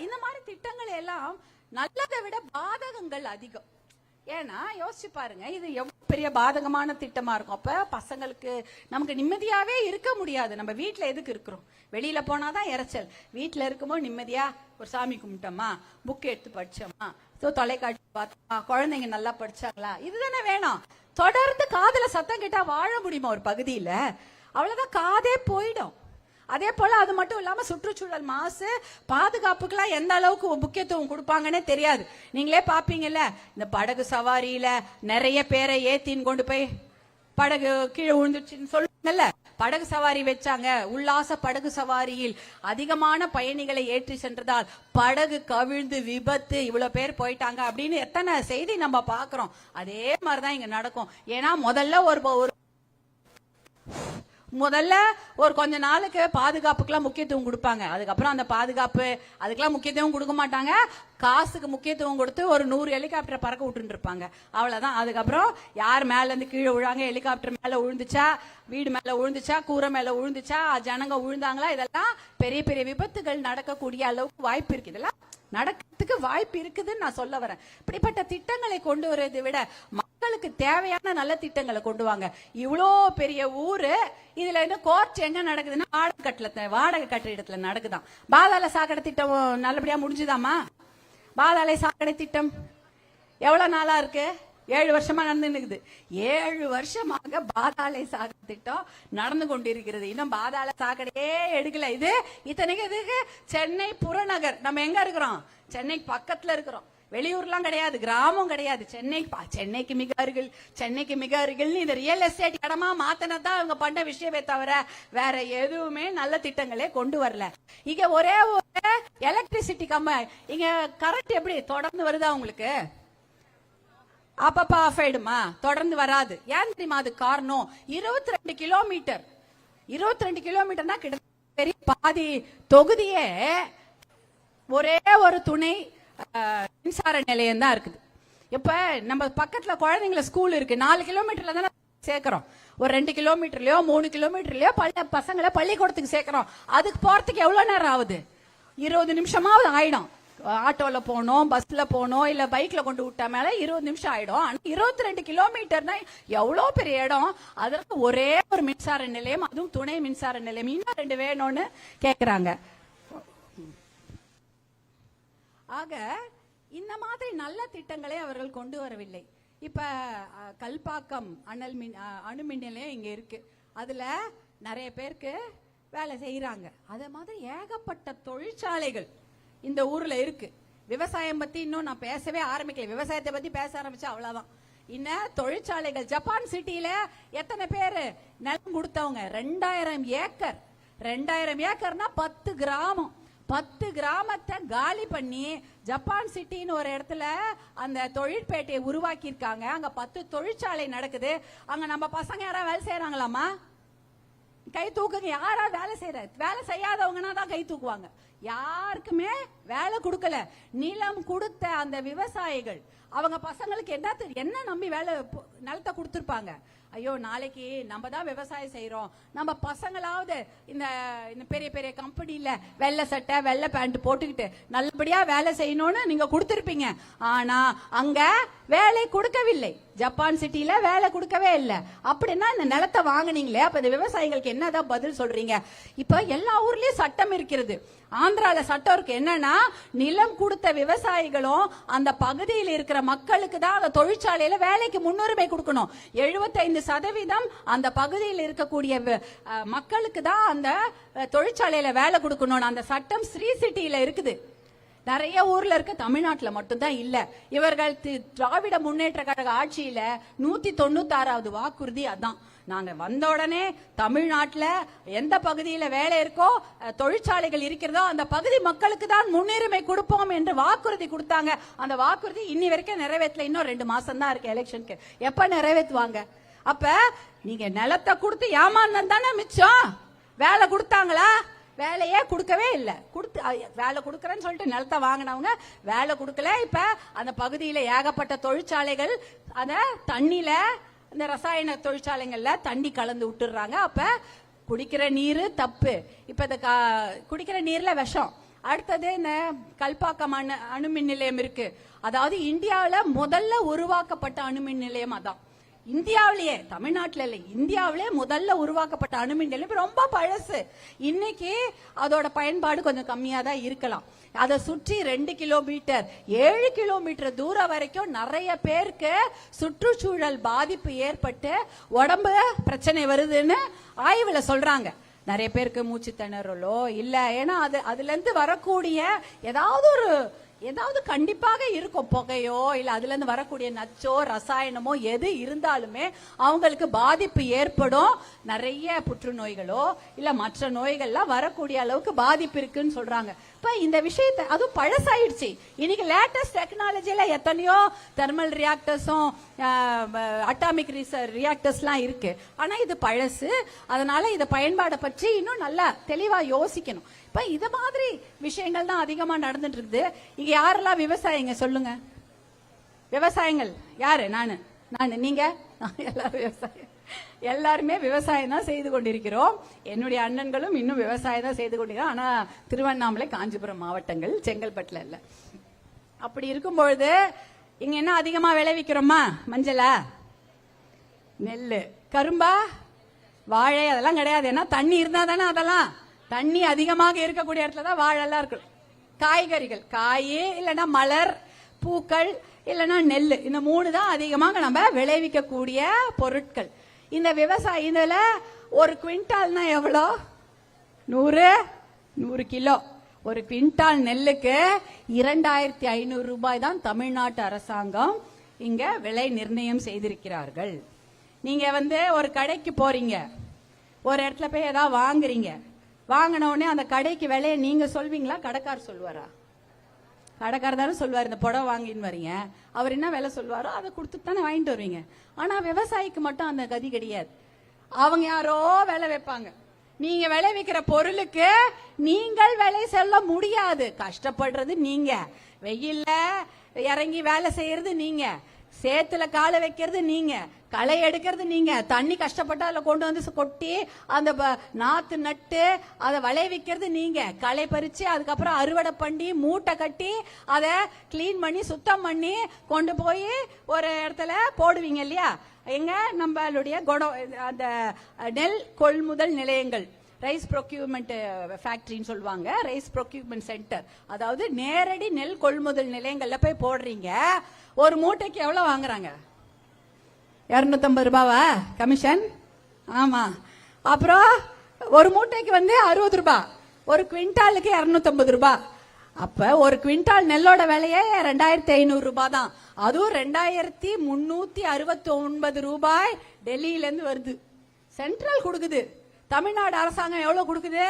இந்த மாதிரி திட்டங்கள் எல்லாம் நல்லதை விட பாதகங்கள் அதிகம். ஏன்னா யோசிச்சு பாருங்க, இது எவ்வளவு பெரிய பாதகமான திட்டமா இருக்கும். அப்ப பசங்களுக்கு நமக்கு நிம்மதியாவே இருக்க முடியாது. நம்ம வீட்டுல எதுக்கு இருக்கிறோம்? வெளியில போனாதான் இறைச்சல். வீட்டுல இருக்கும்போது நிம்மதியா ஒரு சாமி கும்பிட்டோமா, புக் எடுத்து படிச்சோமா, தொலைக்காட்சி பார்த்தோமா, குழந்தைங்க நல்லா படிச்சாங்களா, இதுதானே வேணும். தொடர்ந்து காதுல சத்தம் கேட்டா வாழ முடியுமா ஒரு பகுதியில? அவ்வளவுதான், காதே போயிடும். அதே போல அது மட்டும் இல்லாம சுற்றுச்சூழல் மாசு, பாதுகாப்புக்கெல்லாம் எந்த அளவுக்கு முக்கியத்துவம் கொடுப்பாங்கன்னே தெரியாது. நீங்களே பாப்பீங்கல்ல, இந்த படகு சவாரியில நிறைய பேரை ஏத்தின்னு கொண்டு போய் படகு கீழே விழுந்துச்சுன்னு சொல்லுங்கல்ல. படகு சவாரி வச்சாங்க. உல்லாச படகு சவாரியில் அதிகமான பயணிகளை ஏற்றி சென்றதால் படகு கவிழ்ந்து விபத்து, இவ்வளவு பேர் போயிட்டாங்க அப்படின்னு எத்தனை செய்தி நம்ம பாக்குறோம். அதே மாதிரிதான் இங்க நடக்கும். ஏன்னா முதல்ல ஒரு கொஞ்ச நாளுக்கு பாதுகாப்புக்கெல்லாம் முக்கியத்துவம் கொடுப்பாங்க. அதுக்கப்புறம் அந்த பாதுகாப்பு அதுக்கெல்லாம் முக்கியத்துவம் கொடுக்க மாட்டாங்க. காசுக்கு முக்கியத்துவம் கொடுத்து ஒரு 100 ஹெலிகாப்டரை பறக்க விட்டு இருப்பாங்க. அவ்வளவுதான். அதுக்கப்புறம் யார் மேல இருந்து கீழே விழுவாங்க, ஹெலிகாப்டர் மேல விழுந்துச்சா, வீடு மேல விழுந்துச்சா, கூரை மேல விழுந்துச்சா, ஜனங்க விழுந்தாங்களா, இதெல்லாம் பெரிய பெரிய விபத்துகள் நடக்கக்கூடிய அளவுக்கு வாய்ப்பு இருக்கு. இதெல்லாம் நடக்கிறதுக்கு வாய்ப்பு இருக்குதுன்னு நான் சொல்ல வரேன். இப்படிப்பட்ட திட்டங்களை கொண்டு வரதை விட மக்களுக்கு தேவையான நல்ல திட்டங்களை கொண்டு வாங்க. இவ்வளோ பெரிய ஊரு, இதுல இருந்து கோர்ட் எங்க நடக்குதுன்னா வாடகை கட்டிடத்துல நடக்குதான். பாதாள சாக்கடை திட்டம் நல்லபடியா முடிஞ்சுதாமா? பாதாள சாக்கடை திட்டம் எவ்வளவு நாளா இருக்கு? 7 வருஷமா நடந்துருக்குது. 7 வருஷமாக பாதாள சாக்கடை திட்டம் நடந்து கொண்டிருக்கிறது. இன்னும் பாதாள சாக்கடையே எடுக்கல. இது இத்தனைக்கு இதுக்கு சென்னை புறநகர், நம்ம எங்க இருக்கிறோம்? சென்னைக்கு பக்கத்துல இருக்கிறோம். வெளியூர்லாம் கிடையாது, கிராமம் கிடையாது. சென்னைக்கு மிக அருகில் இந்த ரியல் எஸ்டேட் இடமா மாத்தினதான் அவங்க பண்ண விஷயமே தவிர வேற எதுவுமே நல்ல திட்டங்களே கொண்டு வரல. இங்க ஒரே ஒரு எலக்ட்ரிசிட்டி இங்க கரண்ட் எப்படி தொடர்ந்து வருதா உங்களுக்கு? அப்பப்ப ஆஃப் ஆயிடுமா? தொடர்ந்து வராது. ஏன் தெரியுமா? அது காரணம் 22 கிலோமீட்டர். 22 கிலோமீட்டர்னா கிட்டத்தட்ட பெரிய பாதி தொகுதியே ஒரே ஒரு துணை மின்சார நிலையம் தான் இருக்குது. இப்ப நம்ம பக்கத்துல குழந்தைங்கள ஸ்கூல் இருக்கு, 4 கிலோமீட்டர்ல தானே சேர்க்கிறோம். ஒரு 2 கிலோமீட்டர்லயோ 3 கிலோமீட்டர்லயோ பசங்களை பள்ளிக்கூடத்துக்கு சேர்க்கிறோம். அதுக்கு போறதுக்கு எவ்வளவு நேரம் ஆகுது? 20 நிமிஷமாவது ஆயிடும். ஆட்டோல போனோம், பஸ்ல போனோம், இல்ல பைக்ல கொண்டு விட்டா மேல 20 நிமிஷம் ஆயிடும். ஆனா 22 கிலோமீட்டர்னா எவ்வளவு பெரிய இடம். அதற்கு ஒரே ஒரு மின்சார நிலையம், அதுவும் துணை மின்சார நிலையம். இன்னும் 2 வேணும்னு கேக்குறாங்க. ஆக இந்த மாதிரி நல்ல திட்டங்களை அவர்கள் கொண்டு வரவில்லை. இப்ப கல்பாக்கம் அணு மின் நிலையம் இங்க இருக்கு. அதுல நிறைய பேருக்கு வேலை செய்யறாங்க. அதே மாதிரி ஏகப்பட்ட தொழிற்சாலைகள் இந்த ஊர்ல இருக்கு. விவசாயம் பத்தி இன்னும் நான் பேசவே ஆரம்பிக்கல. விவசாயத்தை பத்தி பேச ஆரம்பிச்சா அவ்வளவுதான். இன்னும் தொழிற்சாலைகள் ஜப்பான் சிட்டியில எத்தனை பேரு நிலம் கொடுத்தவங்க? 2000 ஏக்கர். 2000 ஏக்கர்னா 10 கிராமம். 10 கிராமத்தை காலி பண்ணி ஜப்பான் சிட்டின்னு ஒரு இடத்துல அந்த தொழிற்பேட்டையை உருவாக்கி இருக்காங்க. அங்க 10 தொழிற்சாலை நடக்குது. அங்க நம்ம பசங்க யாராவது வேலை செய்யறாங்களாமா? கை தூக்குங்க. யாரா வேலை செய்யற? வேலை செய்யாதவங்கன்னா தான் கை தூக்குவாங்க. யாருக்குமே வேலை கொடுக்கல. நிலம் கொடுத்த அந்த விவசாயிகள் அவங்க பசங்களுக்கு என்ன நம்பி வேலை நிலத்தை கொடுத்துருப்பாங்க? ஐயோ, நாளைக்கு நம்ம தான் விவசாயம் செய்யறோம், நம்ம பசங்களாவது இந்த பெரிய பெரிய கம்பெனில வெள்ளை சட்டை வெள்ளை பேண்ட் போட்டுக்கிட்டு நல்லபடியா வேலை செய்யணும்னு நீங்க கொடுத்திருப்பீங்க. ஆனா அங்க வேலை கொடுக்கவில்லை. ஜப்பான் சிட்டில வேலை கொடுக்கவே இல்லை. அப்படின்னா இந்த நிலத்தை வாங்கினீங்களே, அப்ப இந்த விவசாயிகளுக்கு என்னதான் பதில் சொல்றீங்க? இப்ப எல்லா ஊர்லயும் சட்டம் இருக்கிறது. ஆந்திரால சட்டம் இருக்கு. என்னன்னா, நிலம் கொடுத்த விவசாயிகளும் அந்த பகுதியில் இருக்கிற மக்களுக்கு தான் அந்த தொழிற்சாலையில வேலைக்கு முன்னுரிமை கொடுக்கணும். 75% அந்த பகுதியில் இருக்கக்கூடிய மக்களுக்கு தான் அந்த தொழிற்சாலையில வேலை கொடுக்கணும். அந்த சட்டம் ஸ்ரீ சிட்டியில இருக்குது. நிறைய ஊர்ல இருக்க, தமிழ்நாட்டுல மட்டும்தான் இல்ல. இவர்கள் திராவிட முன்னேற்ற கழக ஆட்சியில 196வது வாக்குறுதி அதான். நாங்க வந்த உடனே தமிழ்நாட்டுல எந்த பகுதியில வேலை இருக்கோ, தொழிற்சாலைகள் இருக்கிறதோ அந்த பகுதி மக்களுக்கு தான் முன்னுரிமை கொடுப்போம் என்று வாக்குறுதி கொடுத்தாங்க. அந்த வாக்குறுதி இன்னி வரைக்கும் நிறைவேற்றல. இன்னும் 2 மாசம் தான் இருக்கு எலெக்ஷனுக்கு. எப்ப நிறைவேற்றுவாங்க? அப்ப நீங்க நிலத்தை கொடுத்து ஏமாந்தம் தானே மிச்சம். வேலை கொடுத்தாங்களா? வேலையே கொடுக்கவே இல்லை. வேலை கொடுக்கறேன்னு சொல்லிட்டு நிலத்தை வாங்கினவங்க வேலை கொடுக்கல. இப்ப அந்த பகுதியில ஏகப்பட்ட தொழிற்சாலைகள் அத தண்ணியில, இந்த ரசாயன தொழிற்சாலைகள்ல தண்ணி கலந்து விட்டுறாங்க. அப்ப குடிக்கிற நீரு தப்பு. இப்ப இந்த குடிக்கிற நீர்ல விஷம். அடுத்தது இந்த கல்பாக்கம் அணுமின் நிலையம் இருக்கு. அதாவது இந்தியாவில முதல்ல உருவாக்கப்பட்ட அணுமின் நிலையம் அதான். இந்தியாவிலேயே, தமிழ்நாட்டில இல்ல, இந்தியாவிலே முதல்ல உருவாக்கப்பட்ட அணுமின் நிலையம் ரொம்ப பழசு. இன்னைக்கு அதோட பயன்பாடு கொஞ்சம் கம்மியா தான் இருக்கலாம். அதை சுற்றி 2 கிலோமீட்டர் 7 கிலோமீட்டர் தூரம் வரைக்கும் நிறைய பேருக்கு சுற்றுச்சூழல் பாதிப்பு ஏற்பட்டு உடம்பு பிரச்சனை வருதுன்னு ஆய்வுல சொல்றாங்க. நிறைய பேருக்கு மூச்சு திணறலோ இல்ல, ஏன்னா அதுல இருந்து வரக்கூடிய ஏதாவது கண்டிப்பாக இருக்கும். புகையோ இல்ல அதுல இருந்து வரக்கூடிய நச்சோ ரசாயனமோ எது இருந்தாலுமே அவங்களுக்கு பாதிப்பு ஏற்படும். நிறைய புற்றுநோய்களோ இல்ல மற்ற நோய்கள்லாம் வரக்கூடிய அளவுக்கு பாதிப்பு இருக்குன்னு சொல்றாங்க. இப்ப இந்த விஷயத்தை அதுவும் பழசாயிடுச்சு. இன்னைக்கு லேட்டஸ்ட் டெக்னாலஜில எத்தனையோ தெர்மல் ரியாக்டர்ஸும் அட்டாமிக் ரியாக்டர்ஸ்லாம் இருக்கு. ஆனா இது பழசு. அதனால இத பயன்பாடை பற்றி இன்னும் நல்லா தெளிவா யோசிக்கணும். இப்ப இது மாதிரி விஷயங்கள் தான் அதிகமா நடந்துட்டு இருக்குது. இங்க யாரெல்லாம் விவசாயிங்க சொல்லுங்க? விவசாயிகள் யாரு? நானு, நீங்க, எல்லாரும் விவசாயம். எல்லாருமே விவசாயம் தான் செய்து கொண்டிருக்கிறோம். என்னுடைய அண்ணன்களும் இன்னும் விவசாயம் தான் செய்து கொண்டிருக்கிறோம். ஆனா திருவண்ணாமலை, காஞ்சிபுரம் மாவட்டங்கள், செங்கல்பட்டுல இல்ல. அப்படி இருக்கும் பொழுது இங்க என்ன அதிகமா விளைவிக்கிறோமா? மஞ்சளா, நெல்லு, கரும்பா, வாழை அதெல்லாம் கிடையாது. ஏன்னா தண்ணி இருந்தா தானே அதெல்லாம். தண்ணி அதிகமாக இருக்கக்கூடிய இடத்துல தான் வாழெல்லாம் இருக்கு. காய்கறிகள், காய் இல்லைன்னா மலர், பூக்கள் இல்லைன்னா நெல், இந்த 3 தான் அதிகமாக நம்ம விளைவிக்கக்கூடிய பொருட்கள். இந்த விவசாயம் இதுல ஒரு குவிண்டால்னா எவ்வளோ? 100 கிலோ. ஒரு குவிண்டால் நெல்லுக்கு 2500 ரூபாய் தான் தமிழ்நாட்டு அரசாங்கம் இங்க விலை நிர்ணயம் செய்திருக்கிறார்கள். நீங்க ஒரு கடைக்கு போறீங்க, ஒரு இடத்துல போய் ஏதாவது வாங்குறீங்க. வாங்கின உடனே அந்த கடைக்கு விலையை நீங்க சொல்வீங்களா? கடைக்காரர் சொல்வாரா? கடைக்காரர் தானே சொல்வார். இந்த புடவை வாங்கின்னு வரீங்க, அவர் என்ன விலை சொல்வாரோ அதை கொடுத்துட்டு தானே வாங்கிட்டு வருவீங்க. ஆனா விவசாயிக்கு மட்டும் அந்த கதி கிடையாது. அவங்க யாரோ விலை வைப்பாங்க. நீங்க விளைவிக்கிற பொருளுக்கு நீங்கள் விலை சொல்ல முடியாது. கஷ்டப்படுறது நீங்க, வெயில்ல இறங்கி வேலை செய்யறது நீங்க, சேத்துல காலை வைக்கிறது நீங்க, களை எடுக்கிறது நீங்க, தண்ணி கஷ்டப்பட்டு அதுல கொண்டு வந்து கொட்டி அந்த நாத்து நட்டு அதை விளைவிக்கிறது நீங்க, களை பறிச்சு அதுக்கப்புறம் அறுவடை பண்ணி மூட்டை கட்டி அதை கிளீன் பண்ணி சுத்தம் பண்ணி கொண்டு போய் ஒரு இடத்துல போடுவீங்க இல்லையா? எங்க நம்மளுடைய அந்த நெல் கொள்முதல் நிலையங்கள், ரைஸ் ப்ரொக்யூர்மெண்ட் ஃபேக்டரின்னு சொல்லுவாங்க, ரைஸ் ப்ரொக்யூர்மெண்ட் சென்டர். அதாவது நேரடி நெல் கொள்முதல் நிலையங்கள்ல போய் போடுறீங்க. ஒரு மூட்டைக்கு எவ்வளவு வாங்குறாங்க? 250 ரூபாவா கமிஷன்? ஆமா. அப்புறம் ஒரு மூட்டைக்கு 60 ரூபாய், ஒரு குவிண்டாலுக்கு 250 ரூபாய். அப்ப ஒரு குவிண்டால் நெல்லோட விலையே 2500 ரூபாய் தான். அதுவும் 2369 ரூபாய் டெல்லியில இருந்து வருது. சென்ட்ரல் கொடுக்குது. தமிழ்நாடு அரசாங்கம் எவ்வளவு கொடுக்குது?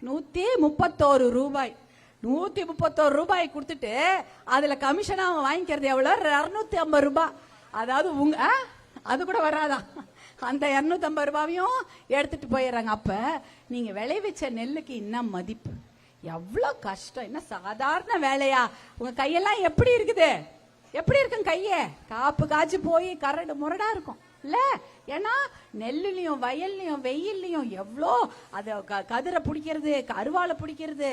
131 ரூபாய். 131 ரூபாய் கொடுத்துட்டு அதுல கமிஷனா அவன் வாங்கிக்கிறது எவ்வளவு? 250 ரூபாய். அதாவது அது கூட வராதான். அந்த 250 ரூபாயும் எடுத்துட்டு போயிடுறாங்க. அப்ப நீங்க விளைவிச்ச நெல்லுக்கு என்ன மதிப்பு? எவ்வளவு கஷ்டம்! என்ன சாதாரண வேலையா? உங்க கையெல்லாம் எப்படி இருக்குது? எப்படி இருக்கும் கைய? காப்பு காய்ச்சி போய் கரடு முரடா இருக்கும் இல்ல? ஏன்னா நெல்லுலயும் வயல்லையும் வெயில்லையும் எவ்வளோ அத கதிரை பிடிக்கிறது, அருவாளை பிடிக்கிறது,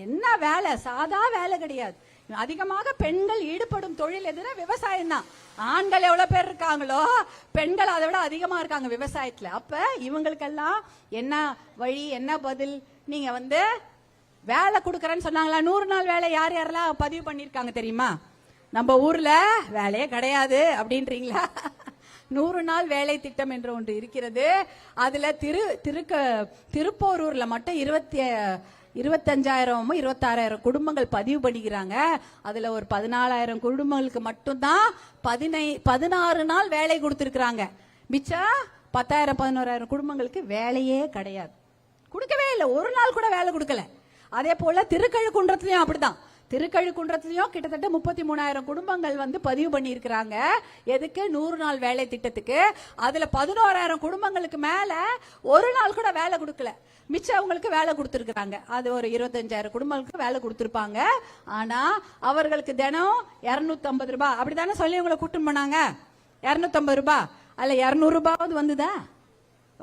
என்ன வேலை! சாதா வேலை கிடையாது. அதிகமாக பெண்கள் ஈடுபடும் தொழில் எதுனா விவசாயம் தான். ஆண்கள் எவ்வளவு பேர் இருக்காங்களோ பெண்கள் அதை விட அதிகமா இருக்காங்க விவசாயத்துல. அப்ப இவங்களுக்கெல்லாம் என்ன வழி, என்ன பதில்? நீங்க வேலை கொடுக்கறேன்னு சொன்னாங்களா? 100 நாள் வேலை யார் யாரெல்லாம் பதிவு பண்ணிருக்காங்க தெரியுமா? நம்ம ஊர்ல வேலையே கிடையாது அப்படின்றீங்களா? 100 நாள் வேலை திட்டம் என்று ஒன்று இருக்கிறது. அதுல திருப்போரூர்ல மட்டும் 25,000 26,000 குடும்பங்கள் பதிவு பண்ணிக்கிறாங்க. அதுல ஒரு 14,000 குடும்பங்களுக்கு மட்டும்தான் 16 நாள் வேலை கொடுத்திருக்கிறாங்க. மிச்சம் 10,000 11,000 குடும்பங்களுக்கு வேலையே கிடையாது. கொடுக்கவே இல்லை, ஒரு நாள் கூட வேலை கொடுக்கல. அதே போல திருக்கழுக்குன்றத்திலயும் அப்படிதான். திருக்கழுக்குன்றத்திலயும் கிட்டத்தட்ட 33,000 குடும்பங்கள் பதிவு பண்ணி இருக்கிறாங்க. எதுக்கு? 100 நாள் வேலை திட்டத்துக்கு. அதுல 11,000 குடும்பங்களுக்கு மேல ஒரு நாள் கூட வேலை கொடுக்கல. மிச்சம் அவங்களுக்கு வேலை கொடுத்திருக்காங்க. அது ஒரு 25,000 குடும்பங்களுக்கு வேலை கொடுத்திருப்பாங்க. ஆனா அவர்களுக்கு தினம் 250 ரூபாய் அப்படித்தானே சொல்லி உங்களை கூட்டம் பண்ணாங்க. 250 ரூபாய் அல்ல 200 ரூபாவது வந்துதா?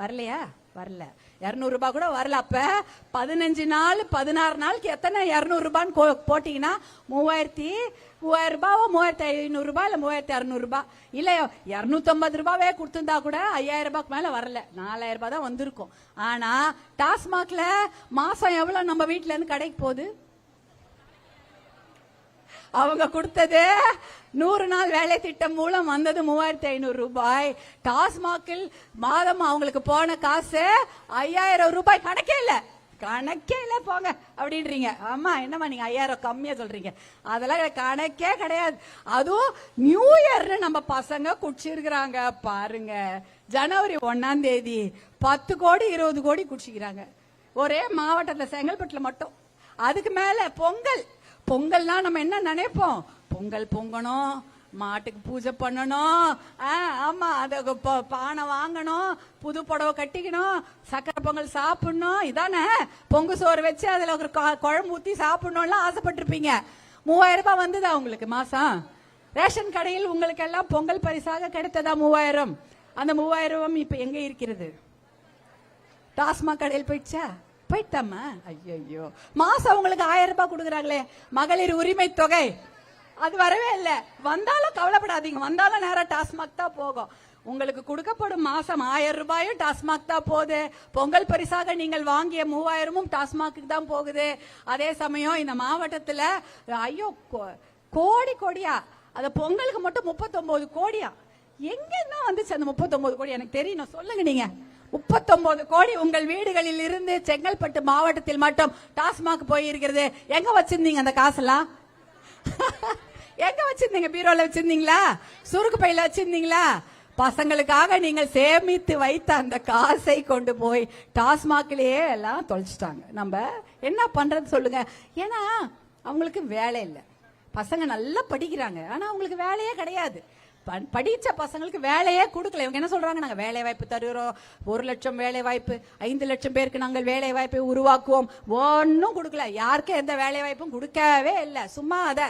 வரலையா? வரல. 200 ரூபாய் கூட வரல. அப்ப 15 நாள் 16 நாளுக்கு எத்தனை 200 ரூபான்னு போட்டீங்கன்னா 3,000 ரூபாவோ 3,500 ரூபாய் இல்ல 3,600 ரூபாய் இல்ல 250 ரூபாவே கொடுத்திருந்தா கூட 5,000 ரூபாய்க்கு மேல வரல. 4,000 ரூபாய் தான் வந்திருக்கும். ஆனா டாஸ்மாக்ல மாசம் எவ்வளவு நம்ம வீட்டுல இருந்து கடைக்கு போகுது? அவங்க கொடுத்தது 100 நாள் வேலை திட்டம் மூலம் வந்தது 3,500 ரூபாய். டாஸ்மாகில் மாதம் அவங்களுக்கு போன காசு 5,000 ரூபாய். கணக்கே இல்ல, கணக்கே இல்ல போங்க அப்படின்றீங்க. ஆமா, என்னமா நீங்க 5,000 கம்மியா சொல்றீங்க? அதெல்லாம் கணக்கே கிடையாது. அதுவும் நியூ இயர்னு நம்ம பசங்க குடிச்சிருக்கிறாங்க பாருங்க. ஜனவரி 1ஆம் தேதி 10 கோடி 20 கோடி குடிச்சிக்கிறாங்க ஒரே மாவட்டத்துல, செங்கல்பட்டுல மட்டும். அதுக்கு மேல பொங்கல்னா நம்ம என்ன நினைப்போம்? பொங்கல் பொங்கணும், மாட்டுக்கு பூஜை பண்ணணும், ஆமா அத பானை வாங்கணும், புது புடவை கட்டிக்கணும், சக்கரை பொங்கல் சாப்பிடணும், இதானே பொங்கு சோறு வச்சு அதுல ஒரு குழம்பு ஊத்தி சாப்பிடணும்லாம் ஆசைப்பட்டிருப்பீங்க. 3,000 ரூபாய் வந்ததா உங்களுக்கு மாசம்? ரேஷன் கடையில் உங்களுக்கு எல்லாம் பொங்கல் பரிசாக கிடைத்ததா 3,000? அந்த 3,000 ரூபாய் இப்ப எங்க இருக்கிறது? டாஸ்மாக் கடையில் போயிடுச்சா? போயிட்டாமா? ஐயோ, மாசம் உங்களுக்கு 1,000 ரூபாய் கொடுக்குறாங்களே மகளிர் உரிமை தொகை, அது வரவே இல்லை. வந்தாலும் கவலைப்படாதீங்க, வந்தாலும் நேரம் டாஸ்மாக் தான் போகும். உங்களுக்கு கொடுக்கப்படும் மாசம் 1,000 ரூபாயும் டாஸ்மாக் தான் போகுது. பொங்கல் பரிசாக நீங்கள் வாங்கிய 3,000ம் டாஸ்மாக்கு தான் போகுது. அதே சமயம் இந்த மாவட்டத்துல ஐயோ கோடி கோடியா, அது பொங்கலுக்கு மட்டும் 39 கோடியா. எங்க தான் வந்துச்சு அந்த 39 கோடி? எனக்கு தெரியணும், சொல்லுங்க நீங்க. 39 கோடி உங்கள் வீடுகளில் இருந்து செங்கல்பட்டு மாவட்டத்தில் மட்டும் டாஸ்மாக் போயிருக்கிறது. எங்க வச்சிருந்தீங்க அந்த காசெல்லாம்? எங்க வச்சிருந்தீங்க? பீரோல வச்சிருந்தீங்களா? சுருக்கு பையில வச்சிருந்தீங்களா? பசங்களுக்காக நீங்கள் சேமித்து வைத்த அந்த காசை கொண்டு போய் டாஸ்மாக்லயே எல்லாம் தொலைச்சிட்டாங்க. நம்ம என்ன பண்றது சொல்லுங்க? ஏன்னா அவங்களுக்கு வேலை இல்லை. பசங்க நல்லா படிக்கிறாங்க, ஆனா அவங்களுக்கு வேலையே கிடையாது. படிச்ச பசங்களுக்கு வேலையே கொடுக்கல. இவங்க என்ன சொல்றாங்க? நாங்க வேலை வாய்ப்பு தருகிறோம், 1 லட்சம் வேலை வாய்ப்பு, 5 லட்சம் பேருக்கு நாங்கள் வேலை வாய்ப்பை உருவாக்குவோம். ஒன்னும் கொடுக்கல. யாருக்கும் எந்த வேலை வாய்ப்பும் கொடுக்கவே இல்லை. சும்மா அத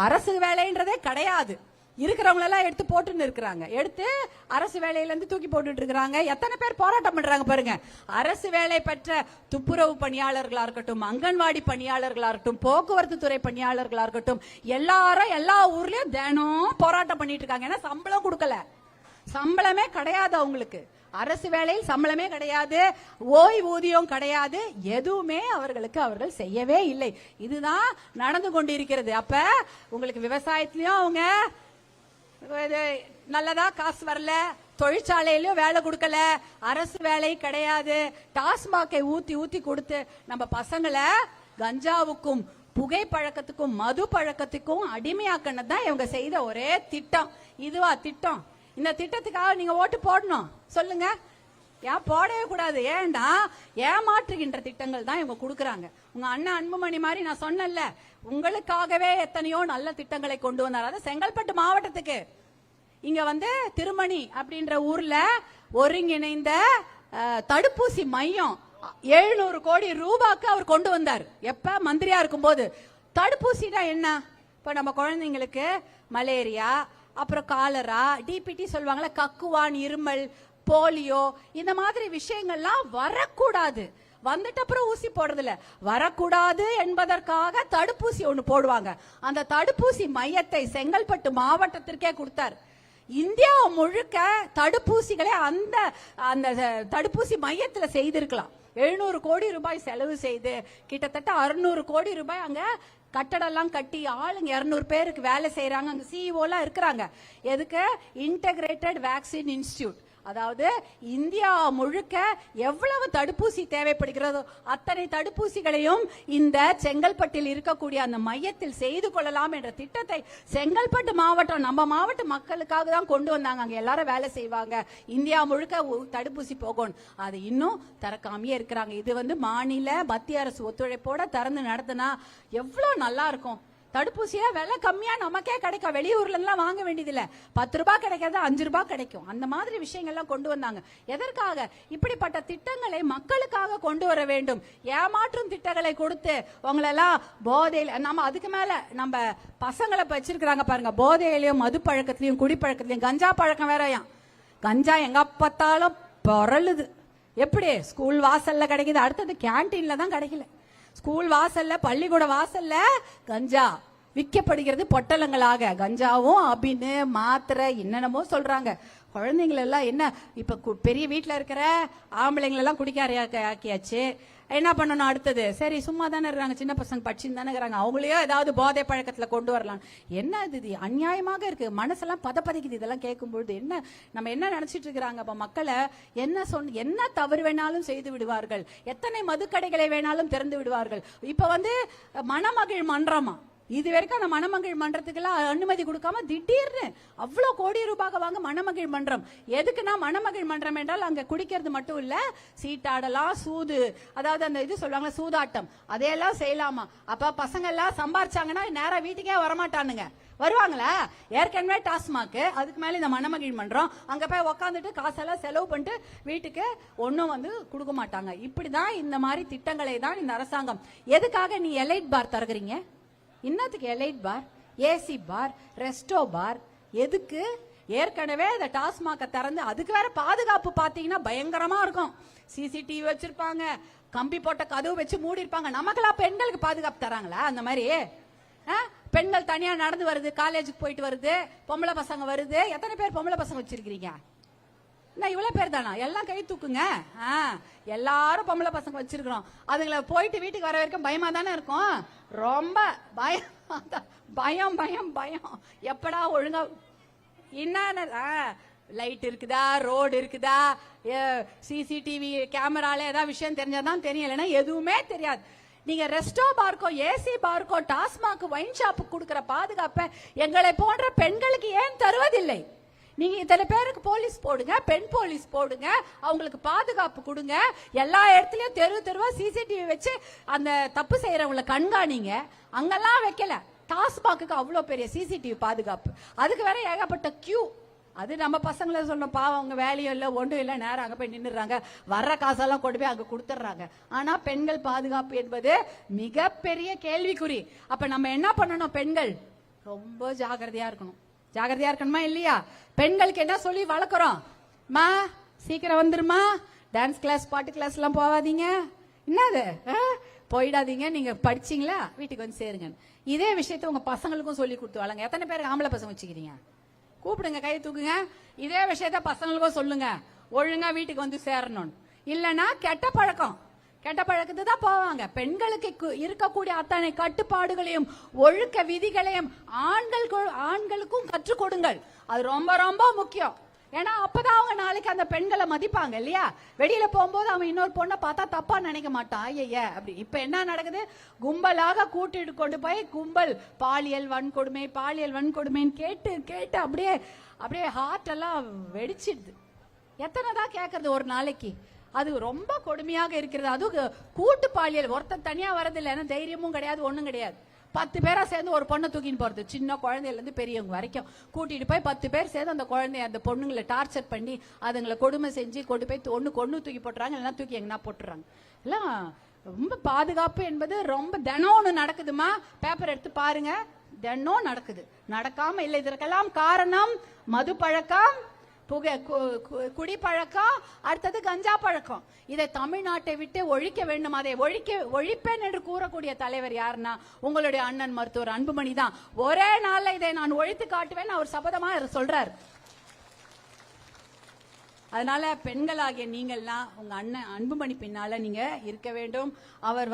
அரசு வேலைன்றதே கிடையாது. இருக்கிறவங்க எல்லாம் எடுத்து போட்டுன்னு இருக்கிறாங்க. எடுத்து அரசு வேலையில இருந்து தூக்கி போட்டுட்டு இருக்கிறாங்க. எத்தனை பேர் போராட்டம் பண்றாங்க பாருங்க. அரசு வேலை பெற்ற துப்புரவு பணியாளர்களா இருக்கட்டும், அங்கன்வாடி பணியாளர்களா இருக்கட்டும், போக்குவரத்து துறை பணியாளர்களா இருக்கட்டும், எல்லாரும் எல்லா ஊர்லயும் தினம் போராட்டம் பண்ணிட்டு இருக்காங்க. ஏன்னா சம்பளம் கொடுக்கல, சம்பளமே கிடையாது அவங்களுக்கு. அரசு வேலையில் சம்பளமே கிடையாது, ஓய்வூதியம் கிடையாது, எதுவுமே அவர்கள் செய்யவே இல்லை. இதுதான் நடந்து கொண்டிருக்கிறது. அப்ப உங்களுக்கு விவசாயத்திலயும் அவங்க நல்லதா காசு வரல, தொழிற்சாலையிலயும் வேலை கொடுக்கல, அரசு வேலை கிடையாது. டாஸ்மாக்கை ஊத்தி ஊத்தி கொடுத்து நம்ம பசங்களை கஞ்சாவுக்கும் புகை பழக்கத்துக்கும் மது பழக்கத்துக்கும் அடிமையாக்கணும் தான் இவங்க செய்த ஒரே திட்டம். இதுவா திட்டம்? இந்த திட்டத்துக்காக நீங்க ஓட்டு போடணும் சொல்லுங்க. ஏன் போடவே கூடாது? ஏன்டா ஏமாற்றுகின்ற திட்டங்கள் தான் இவங்க கொடுக்கறாங்க. உங்க அண்ணன் அன்புமணி மாதிரி நான் சொன்னல, உங்களுக்காகவே எத்தனையோ நல்ல திட்டங்களை கொண்டு வந்தார். அது செங்கல்பட்டு மாவட்டத்துக்கு இங்க திருமணி அப்படின்ற ஊர்ல ஒருங்கிணைந்த தடுப்பூசி மையம் 700 கோடி ரூபாய்க்கு அவர் கொண்டு வந்தார். எப்ப மந்திரியா இருக்கும் போது. தடுப்பூசினா என்ன? இப்ப நம்ம குழந்தைங்களுக்கு மலேரியா, அப்புறம் காலரா, டிபிடி சொல்லுவாங்கல்ல, கக்குவான், இருமல், போலியோ, இந்த மாதிரி விஷயங்கள்லாம் வரக்கூடாது. வந்துட்டு அப்புறம் ஊசி போடுறதில்ல, வரக்கூடாது என்பதற்காக தடுப்பூசி ஒண்ணு போடுவாங்க. அந்த தடுப்பூசி மையத்தை செங்கல்பட்டு மாவட்டத்திற்கே கொடுத்தார். இந்தியா முழுக்க தடுப்பூசிகளை அந்த அந்த தடுப்பூசி மையத்துல செய்திருக்கலாம். 700 கோடி ரூபாய் செலவு செய்து கிட்டத்தட்ட 600 கோடி ரூபாய் அங்க கட்டடம் எல்லாம் கட்டி ஆளுங்க 200 பேருக்கு வேலை செய்யறாங்க. அங்க சிஇஓ எல்லாம் இருக்கிறாங்க. எதுக்கு? Integrated vaccine institute. அதாவது இந்தியா முழுக்க எவ்வளவு தடுப்பூசி தேவைப்படுகிறதோ அத்தனை தடுப்பூசிகளையும் இந்த செங்கல்பட்டில் இருக்கக்கூடிய அந்த மையத்தில் செய்து கொள்ளலாம் என்ற திட்டத்தை செங்கல்பட்டு மாவட்டம், நம்ம மாவட்ட மக்களுக்காக தான் கொண்டு வந்தாங்க. அங்க எல்லாரும் வேலை செய்வாங்க, இந்தியா முழுக்க தடுப்பூசி போகும். அது இன்னும் திறக்காமையே இருக்கிறாங்க. இது மாநில மத்திய அரசு ஒத்துழைப்போட திறந்து நடத்தினா எவ்வளவு நல்லா இருக்கும். தடுப்பூசியா விலை கம்மியா நமக்கே கிடைக்கும். வெளியூர்ல எல்லாம் வாங்க வேண்டியதில்லை. 10 ரூபாய் கிடைக்காது, 5 ரூபாய் கிடைக்கும். அந்த மாதிரி விஷயங்கள்லாம் கொண்டு வந்தாங்க. எதற்காக? இப்படிப்பட்ட திட்டங்களை மக்களுக்காக கொண்டு வர வேண்டும். ஏமாற்றும் திட்டங்களை கொடுத்து உங்களெல்லாம் போதையில, நம்ம அதுக்கு மேல நம்ம பசங்களை வச்சிருக்கிறாங்க பாருங்க, போதையிலையும் மது பழக்கத்திலையும் குடிப்பழக்கத்திலையும். கஞ்சா பழக்கம் வேறயாம். கஞ்சா எங்க பார்த்தாலும் பொறலுது. எப்படி? ஸ்கூல் வாசல்ல கிடைக்குது, அடுத்தது கேன்டீன்ல தான் கிடைக்கல. ஸ்கூல் வாசல்ல, பள்ளிக்கூட வாசல்ல கஞ்சா விற்கப்படுகிறது பொட்டலங்களாக. கஞ்சாவும் அபின்னு மாத்திரை என்னென்னமோ சொல்றாங்க. குழந்தைங்கள எல்லாம் என்ன இப்ப பெரிய வீட்டுல இருக்கிற ஆம்பளைங்களெல்லாம் குடிக்க ஆக்கியாச்சு. என்ன பண்ணணும் அடுத்தது? சரி சும்மா தானே இருக்காங்க, சின்ன பசங்க படிச்சுன்னு தானே இருக்கிறாங்க, அவங்களையோ ஏதாவது போதை பழக்கத்துல கொண்டு வரலாம். என்ன இது அநியாயமாக இருக்கு. மனசெல்லாம் பதப்பதிக்குது இதெல்லாம் கேட்கும்பொழுது. என்ன நம்ம என்ன நினைச்சிட்டு இருக்கிறாங்க? அப்ப மக்களை என்ன தவறு வேணாலும் செய்து விடுவார்கள், எத்தனை மதுக்கடைகளை வேணாலும் திறந்து விடுவார்கள். இப்ப மணமகிழ் மன்றமா, இது வரைக்கும் அந்த மணமகிழ் மன்றத்துக்கெல்லாம் அனுமதி கொடுக்காம திடீர்னு அவ்வளவு கோடி ரூபாய் வாங்க மணமகிழ் மன்றம். எதுக்குன்னா மணமகிழ் மன்றம் என்றால் அங்க குடிக்கிறது மட்டும் இல்ல, சீட்டாடலாம், சூது, அதாவது அந்த இது சொல்லுவாங்க சூதாட்டம், அதையெல்லாம் செய்யலாமா. அப்ப பசங்க எல்லாம் சம்பாரிச்சாங்கன்னா நேரா வீட்டுக்கே வரமாட்டானுங்க. வருவாங்களா? ஏற்கனவே டாஸ்மாக், அதுக்கு மேல இந்த மணமகிழ் மன்றம், அங்க போய் உக்காந்துட்டு காசெல்லாம் செலவு பண்ணிட்டு வீட்டுக்கு ஒன்னும் கொடுக்க மாட்டாங்க. இப்படிதான் இந்த மாதிரி திட்டங்களை தான் இந்த அரசாங்கம். எதுக்காக நீ எலைட் பார் தருகிறீங்க? இன்னத்துக்கு எலைட் பார், ஏசி பார், ரெஸ்டோ பார் எதுக்கு? ஏற்கனவே இந்த டாஸ்மாக திறந்து அதுக்கு வேற பாதுகாப்பு பாத்தீங்கன்னா பயங்கரமா இருக்கும். சிசிடிவி வச்சிருப்பாங்க, கம்பி போட்ட கதவு வச்சு மூடி இருப்பாங்க. நமக்கெல்லாம் பெண்களுக்கு பாதுகாப்பு தராங்களா? அந்த மாதிரி பெண்கள் தனியா நடந்து வருது, காலேஜுக்கு போயிட்டு வருது, பொம்பளை பசங்க வருது. எத்தனை பேர் பொம்பளை பசங்க வச்சிருக்கீங்க? இவ்வளவு பேர் தானா? எல்லாம் கை தூக்குங்க. எல்லாரும் பொம்பளை பசங்க வச்சிருக்கிறோம். அதுங்களை போயிட்டு வீட்டுக்கு வர வரைக்கும் பயமா தானே இருக்கும். ரொம்ப பயம் பயம் பயம் பயம். எப்படா ஒழுங்கா என்ன லைட் இருக்குதா, ரோடு இருக்குதா, சிசிடிவி கேமரால ஏதாவது விஷயம் தெரிஞ்சாதான் தெரியலன்னா எதுவுமே தெரியாது. நீங்க ரெஸ்டோ பார்க்கோ, ஏசி பார்க்கோ, டாஸ்மாக், வைன் ஷாப்புக்கு கொடுக்கிற பாதுகாப்பை எங்களை போன்ற பெண்களுக்கு ஏன் தருவதில்லை? நீங்க இத்தனை பேருக்கு போலீஸ் போடுங்க, பெண் போலீஸ் போடுங்க, அவங்களுக்கு பாதுகாப்பு கொடுங்க. எல்லா இடத்துலயும் தெரு தெருவா சிசிடிவி வச்சு அந்த தப்பு செய்யறவங்களை கண்காணிங்க. அங்கெல்லாம் வைக்கல. டாஸ்மாக்கு அவ்வளவு பெரிய சிசிடிவி பாதுகாப்பு, அதுக்கு வேற ஏகப்பட்ட கியூ. அது நம்ம பசங்களை சொன்ன பாவம், அவங்க வேலையும் இல்லை ஒன்றும் இல்லை, நேரம் அங்கே போய் நின்றுறாங்க, வர்ற காசெல்லாம் கொண்டு போய் அங்கே கொடுத்துட்றாங்க. ஆனால் பெண்கள் பாதுகாப்பு என்பது மிகப்பெரிய கேள்விக்குறி. அப்போ நம்ம என்ன பண்ணணும்? பெண்கள் ரொம்ப ஜாகிரதையா இருக்கணும். ஜாகிரதையா இருக்கணுமா இல்லையா? பெண்களுக்கு என்ன சொல்லி வளர்க்குறோம்? மா சீக்கிரம் வந்துருமா, டான்ஸ் கிளாஸ், பாட்டு கிளாஸ் எல்லாம் போகாதீங்க, என்னது போயிடாதீங்க, நீங்க படிச்சீங்களா வீட்டுக்கு வந்து சேருங்க. இதே விஷயத்த உங்க பசங்களுக்கும் சொல்லி கொடுத்து வளங்க. எத்தனை பேருக்கு ஆம்பளை பசங்க வச்சுக்கிறீங்க? கூப்பிடுங்க, கை தூக்குங்க. இதே விஷயத்த பசங்களுக்கும் சொல்லுங்க, ஒழுங்கா வீட்டுக்கு வந்து சேரணும். இல்லைன்னா கெட்ட பழக்கம், கெட்ட பழக்கத்து தான் போவாங்க. பெண்களுக்கு இருக்கக்கூடிய அத்தனை கட்டுப்பாடுகளையும் ஒழுக்க விதிகளையும் ஆண்களுக்கும் கற்றுக் கொடுங்கள். அது ரொம்ப ரொம்ப முக்கியம். ஏன்னா அப்பதான் அவங்க நாளைக்கு அந்த பெண்களை மதிப்பாங்க இல்லையா? வெளியில போகும்போது அவன் இன்னொரு பொண்ணை பார்த்தா தப்பா நினைக்க மாட்டான். ஐய அப்படி இப்ப என்ன நடக்குது? கும்பலாக கூட்டிட்டு கொண்டு போய் கும்பல் பாலியல் வன்கொடுமைன்னு கேட்டு கேட்டு அப்படியே அப்படியே ஹார்ட் எல்லாம் வெடிச்சிடுது. எத்தனை தான் கேட்கறது ஒரு நாளைக்கு? அது ரொம்ப கொடுமையாக இருக்கிறது. அது கூட்டு பாலியல், ஒருத்தர் தனியா வரதில்லை, ஏன்னா தைரியமும் கிடையாது, ஒண்ணும் கிடையாது. 10 பேரா சேர்ந்து ஒரு பொண்ணை தூக்கின்னு போறது, சின்ன குழந்தையில இருந்து பெரியவங்க வரைக்கும் கூட்டிட்டு போய் 10 பேர் சேர்ந்து அந்த குழந்தைய, அந்த பொண்ணுங்களை டார்ச்சர் பண்ணி அதுங்களை கொடுமை செஞ்சு கொண்டு போய் ஒண்ணு தூக்கி போட்டுறாங்க, இல்லைன்னா தூக்கி எங்கன்னா போட்டுறாங்க. எல்லாம் ரொம்ப பாதுகாப்பு என்பது ரொம்ப தினம் ஒண்ணு நடக்குதுமா, பேப்பர் எடுத்து பாருங்க, தினம் நடக்குது. நடக்காம இல்லை. இதற்கெல்லாம் காரணம் மது பழக்கம், குடிப்பழக்கம், அடுத்தது கஞ்சா பழக்கம். இதை தமிழ்நாட்டை விட்டு ஒழிக்க வேண்டும். அதை ஒழிப்பேன் என்று கூறக்கூடிய தலைவர் யாருன்னா உங்களுடைய அண்ணன் மருத்துவர் அன்புமணி தான். ஒரே நாள்ல இதை நான் ஒழித்து காட்டுவேன் அவர் சபதமா சொல்றார். அதனால பெண்களாகிய நீங்கள்லாம் உங்க அண்ணன் அன்புமணி பின்னால நீங்க இருக்க வேண்டும். அவர்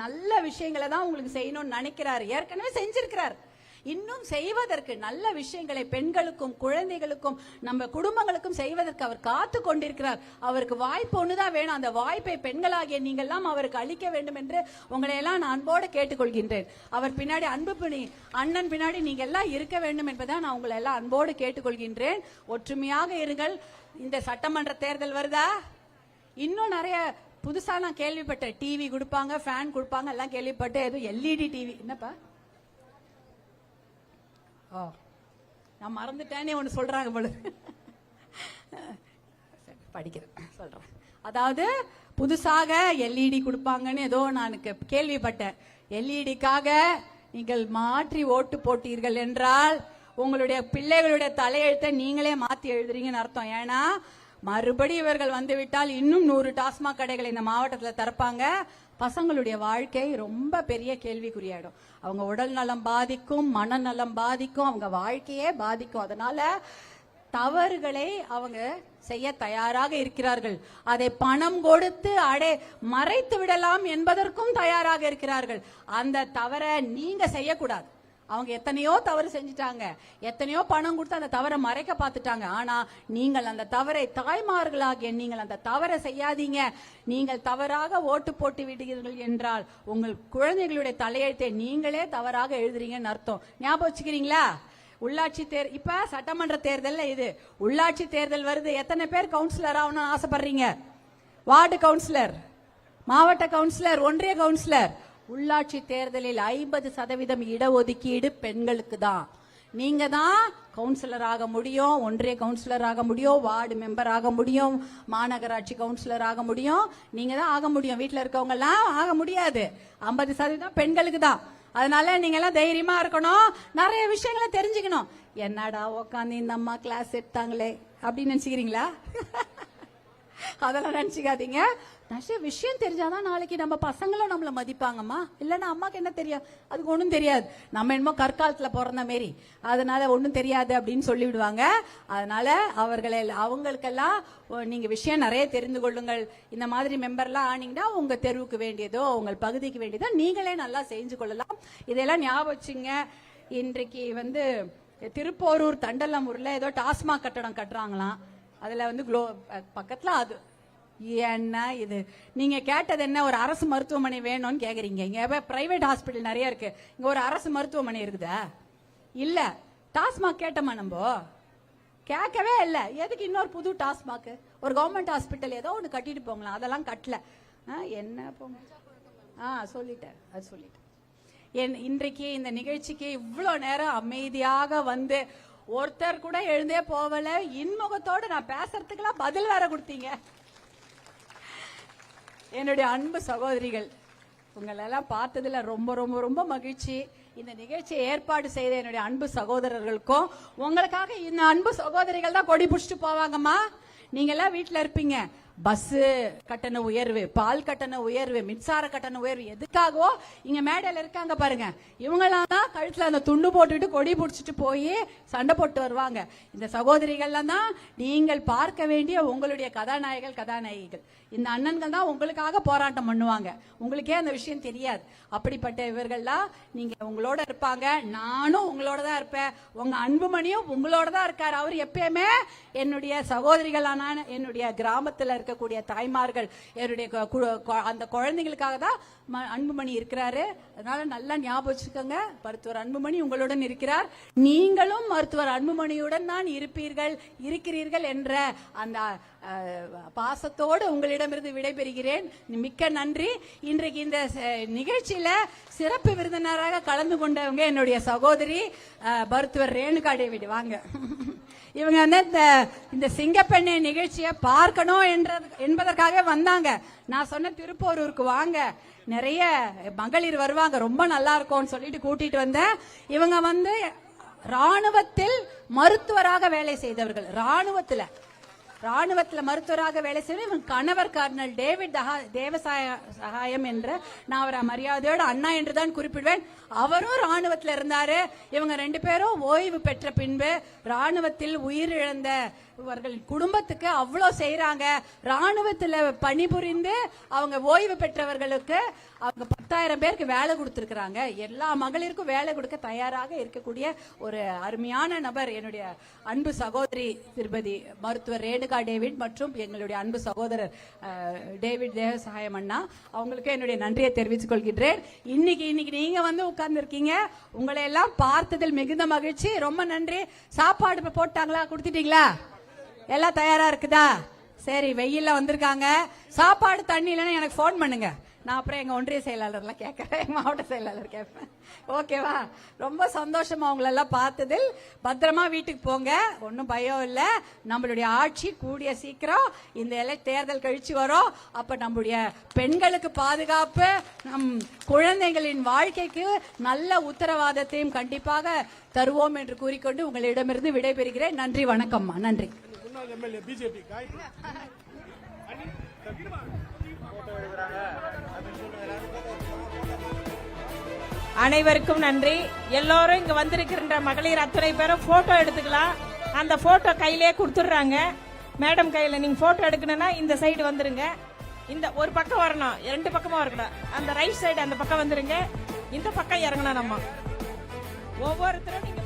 நல்ல விஷயங்களை தான் உங்களுக்கு செய்யணும்னு நினைக்கிறாரு, ஏற்கனவே செஞ்சிருக்கிறார். இன்னும் செய்வதற்கு, நல்ல விஷயங்களை பெண்களுக்கும் குழந்தைகளுக்கும் நம்ம குடும்பங்களுக்கும் செய்வதற்கு அவர் காத்து கொண்டிருக்கிறார். அவருக்கு வாய்ப்பு ஒண்ணுதான் வேணும். அந்த வாய்ப்பை பெண்களாகிய நீங்கள் எல்லாம் அவருக்கு அளிக்க வேண்டும் என்று உங்களை எல்லாம் நான் அன்போடு கேட்டுக்கொள்கின்றேன். அவர் பின்னாடி அன்புமணி அண்ணன் பின்னாடி நீங்க எல்லாம் இருக்க வேண்டும் என்பதை நான் உங்களை எல்லாம் அன்போடு கேட்டுக்கொள்கின்றேன். ஒற்றுமையாக இருங்கள். இந்த சட்டமன்ற தேர்தல் வருதா, இன்னும் நிறைய புதுசா நான் கேள்விப்பட்டேன், டிவி கொடுப்பாங்க, ஃபேன் கொடுப்பாங்க எல்லாம் கேள்விப்பட்டேன். ஏதோ எல்இடி டிவி, என்னப்பா நான் மறந்துட்டேனே ஒண்ணு சொல்றாங்க போல, படிக்கிறேன் சொல்றேன். அதாவது புதுசாக எல்இடி கொடுப்பாங்கன்னு ஏதோ நான் கேள்விப்பட்டேன். எல்இடிக்காக நீங்கள் மாற்றி ஓட்டு போட்டீர்கள் என்றால் உங்களுடைய பிள்ளைகளுடைய தலையெழுத்தை நீங்களே மாத்தி எழுதுறீங்கன்னு அர்த்தம். ஏன்னா மறுபடி இவர்கள் வந்துவிட்டால் இன்னும் 100 டாஸ்மாக் கடைகளை இந்த மாவட்டத்தில் திறப்பாங்க. பசங்களுடைய வாழ்க்கை ரொம்ப பெரிய கேள்விக்குறியாயிடும். அவங்க உடல் நலம் பாதிக்கும், மனநலம் பாதிக்கும், அவங்க வாழ்க்கையே பாதிக்கும். அதனால தவறுகளை அவங்க செய்ய தயாராக இருக்கிறார்கள். அதை பணம் கொடுத்து மறைத்து விடலாம் என்பதற்கும் தயாராக இருக்கிறார்கள். அந்த தவறை நீங்க செய்யக்கூடாது. அவங்க எத்தனையோ தவறு செஞ்சுட்டாங்க, எத்தனையோ பணம் கொடுத்து அந்த தவறை மறைக்க பார்த்துட்டாங்க. ஆனா நீங்கள் அந்த தவறை, தாய்மார்களாகிய நீங்கள் அந்த தவறை செய்யாதீங்க. நீங்கள் தவறாக ஓட்டு போட்டு விடுகிறீர்கள் என்றால் உங்கள் குழந்தைகளுடைய தலையெழுத்தை நீங்களே தவறாக எழுதுறீங்கன்னு அர்த்தம். ஞாபகம் வச்சுக்கிறீங்களா? உள்ளாட்சி இப்ப சட்டமன்ற தேர்தல், இது உள்ளாட்சி தேர்தல் வருது. எத்தனை பேர் கவுன்சிலர் ஆகணும்னு ஆசைப்படுறீங்க? வார்டு கவுன்சிலர், மாவட்ட கவுன்சிலர், ஒன்றிய கவுன்சிலர். உள்ளாட்சி தேர்தலில் 50% இடஒதுக்கீடு பெண்களுக்கு தான். நீங்க தான் கவுன்சிலர் ஆக முடியும், ஒன்றிய கவுன்சிலர் ஆக முடியும், வார்டு மெம்பர் ஆக முடியும், மாநகராட்சி கவுன்சிலர் ஆக முடியும். நீங்க தான் ஆக முடியும். வீட்டுல இருக்கவங்க எல்லாம் ஆக முடியாது. 50% பெண்களுக்கு தான். அதனால நீங்க எல்லாம் தைரியமா இருக்கணும், நிறைய விஷயங்களை தெரிஞ்சுக்கணும். என்னடா உட்காந்து இந்த அம்மா கிளாஸ் எடுத்தாங்களே அப்படின்னு நினைச்சுக்கிறீங்களா? அதெல்லாம் நினைச்சுக்காதீங்க. நிறைய விஷயம் தெரிஞ்சாதான் நாளைக்கு நம்ம பசங்களும் நம்மள மதிப்பாங்கம்மா. இல்லன்னா அம்மாக்கு என்ன தெரியும்? அதுக்கு ஒண்ணும் தெரியாது. நம்ம என்னமோ கற்காலத்துல பிறந்த மாரி, அதனால ஒண்ணும் தெரியாது அப்படின்னு சொல்லிவிடுவாங்க. அதனால அவங்களுக்கெல்லாம் நீங்க விஷயம் நிறைய தெரிந்து கொள்ளுங்கள். இந்த மாதிரி மெம்பர்லாம் ஆனீங்கன்னா உங்க தெருவுக்கு வேண்டியதோ உங்கள் பகுதிக்கு வேண்டியதோ நீங்களே நல்லா செஞ்சு கொள்ளலாம். இதெல்லாம் ஞாபகம் வச்சுங்க. இன்றைக்கு திருப்போரூர் தண்டலமூர்ல ஏதோ டாஸ்மாக் கட்டடம் கட்டுறாங்களாம். அதுல பக்கத்துல அது என்ன இது? நீங்க கேட்டது என்ன? ஒரு அரசு மருத்துவமனை வேணும்னு கேக்குறீங்க. இங்க பிரைவேட் ஹாஸ்பிட்டல் நிறைய இருக்கு, இங்க ஒரு அரசு மருத்துவமனை இருக்குதா? இல்ல. டாஸ்மாக் கேட்டோமா? நம்ம கேட்கவே இல்ல. எதுக்கு இன்னொரு புது டாஸ்மாக்? ஒரு கவர்மெண்ட் ஹாஸ்பிட்டல் ஏதோ ஒண்ணு கட்டிட்டு போங்களா. அதெல்லாம் கட்டல. என்ன போங்க, சொல்லிட்டேன், அது சொல்லிட்டேன். இன்றைக்கு இந்த நிகழ்ச்சிக்கு இவ்வளவு நேரம் அமைதியாக ஒருத்தர் கூட எழுந்தே போவல. இன்முகத்தோடு நான் பேசுறதுக்கெல்லாம் பதில் வேற கொடுத்தீங்க. என்னுடைய அன்பு சகோதரிகள், உங்களெல்லாம் பார்த்ததுல ரொம்ப ரொம்ப ரொம்ப மகிழ்ச்சி. இந்த நிகழ்ச்சியை ஏற்பாடு செய்த என்னுடைய அன்பு சகோதரர்களுக்கும், உங்களுக்காக இந்த அன்பு சகோதரிகள் தான் கொடி பிடிச்சிட்டு போவாங்கம்மா. நீங்க எல்லாம் வீட்டுல இருப்பீங்க. பஸ் கட்டண உயர்வு, பால் கட்டண உயர்வு, மின்சார கட்டண உயர்வு எதுக்காகவோ இங்க மேடையில இருக்காங்க பாருங்க. இவங்கெல்லாம் தான் கழுத்துல அந்த துண்டு போட்டுட்டு கொடி பிடிச்சிட்டு போய் சண்டை போட்டு வருவாங்க. இந்த சகோதரிகள்லாம் தான் நீங்கள் பார்க்க வேண்டிய உங்களுடைய கதாநாயகிகள். இந்த அண்ணன்கள் தான் உங்களுக்காக போராட்டம் பண்ணுவாங்க. உங்களுக்கே அந்த விஷயம் தெரியாது. அப்படிப்பட்ட இவர்கள்லாம் நீங்க உங்களோட இருப்பாங்க. நானும் உங்களோட தான் இருப்பேன். உங்க அன்புமணியும் உங்களோட தான் இருக்காரு. அவர் எப்பயுமே என்னுடைய சகோதரிகளான என்னுடைய கிராமத்துல இருக்க இருக்கக்கூடிய தாய்மார்கள், என்னுடைய அந்த குழந்தைகளுக்காக தான் அன்புமணி இருக்கிறாரு. அதனால நல்லா ஞாபகம் வச்சுக்கோங்க, மருத்துவர் அன்புமணி உங்களுடன் இருக்கிறார். நீங்களும் மருத்துவர் அன்புமணியுடன் தான் இருக்கிறீர்கள் என்ற அந்த பாசத்தோடு உங்களிடமிருந்து விடைபெறுகிறேன். மிக்க நன்றி. இன்றைக்கு இந்த நிகழ்ச்சியில சிறப்பு விருந்தினராக கலந்து கொண்டவங்க என்னுடைய சகோதரி மருத்துவர் ரேணுகா டேவிட். வாங்க. இவங்க வந்து இந்த சிங்கப்பெண்ணை நிகழ்ச்சியை பார்க்கணும் என்பதற்காக வந்தாங்க. நான் சொன்ன திருப்போரூருக்கு வாங்க, நிறைய மகளிர் வருவாங்க, ரொம்ப நல்லா இருக்கும்னு சொல்லிட்டு கூட்டிட்டு வந்தேன். இவங்க வந்து ராணுவத்தில் மருத்துவராக வேலை செய்தவர்கள். ராணுவத்தில் மருத்துவராக வேலை செய்து இவங்க கணவர் கர்னல் டேவிட் தேவசகாயம் என்ற, நான் அவரை மரியாதையோடு அண்ணா என்று தான் குறிப்பிடுவேன். அவரும் ராணுவத்தில் இருந்தாரு. இவங்க 2 பேரும் ஓய்வு பெற்ற பின்பு ராணுவத்தில் உயிரிழந்த இவர்கள் குடும்பத்துக்கு அவ்வளோ செய்யறாங்க. ராணுவத்தில் பணிபுரிந்து அவங்க ஓய்வு பெற்றவர்களுக்கு அவங்க 10,000 பேருக்கு வேலை கொடுத்திருக்கிறாங்க. எல்லா மகளிருக்கும் வேலை கொடுக்க தயாராக இருக்கக்கூடிய ஒரு அருமையான நபர் என்னுடைய அன்பு சகோதரி திருப்பதி மருத்துவர் ரேணுகா டேவிட் மற்றும் எங்களுடைய அன்பு சகோதரர் டேவிட் தேவசகாயம் அண்ணா. அவங்களுக்கு என்னுடைய நன்றியை தெரிவித்துக் கொள்கின்றேன். இன்னைக்கு நீங்க வந்து உட்கார்ந்து இருக்கீங்க. உங்களை எல்லாம் பார்த்ததில் மிகுந்த மகிழ்ச்சி. ரொம்ப நன்றி. சாப்பாடு போட்டாங்களா, கொடுத்துட்டீங்களா? எல்லாம் தயாரா இருக்குதா? சரி, வெயில்ல வந்திருக்காங்க. சாப்பாடு தண்ணி இல்லைன்னா எனக்கு போன் பண்ணுங்க. நான் அப்புறம் எங்க ஒன்றிய செயலாளர்லாம் கேட்கறேன், மாவட்ட செயலாளர் கேட்பேன். ஓகேவா? ரொம்ப சந்தோஷமா உங்களெல்லாம் பார்த்ததில். பத்திரமா வீட்டுக்கு போங்க, ஒன்னும் பயம் இல்லை. நம்மளுடைய ஆட்சி கூடிய சீக்கிரம் இந்த தேர்தல் கழிச்சு வரும். அப்ப நம்முடைய பெண்களுக்கு பாதுகாப்பு, நம் குழந்தைகளின் வாழ்க்கைக்கு நல்ல உத்தரவாதத்தையும் கண்டிப்பாக தருவோம் என்று கூறிக்கொண்டு உங்களிடமிருந்து விடைபெறுகிறேன். நன்றி, வணக்கம்மா. நன்றி. அனைவருக்கும் நன்றி. எல்லோரும் இங்க வந்திருக்கின்ற மகளிர் அத்தனை பேரும் போட்டோ எடுத்துக்கலாம். அந்த போட்டோ கையிலே கொடுத்துடுறாங்க. மேடம் கையில நீங்க போட்டோ எடுக்கணும்னா இந்த சைடு வந்துருங்க. இந்த ஒரு பக்கம் வரணும், 2 பக்கமும் வரக்கூடாது. அந்த ரைட் சைடு அந்த பக்கம் வந்துருங்க. இந்த பக்கம் இறங்கணும். நம்ம ஒவ்வொருத்தரும் நீங்க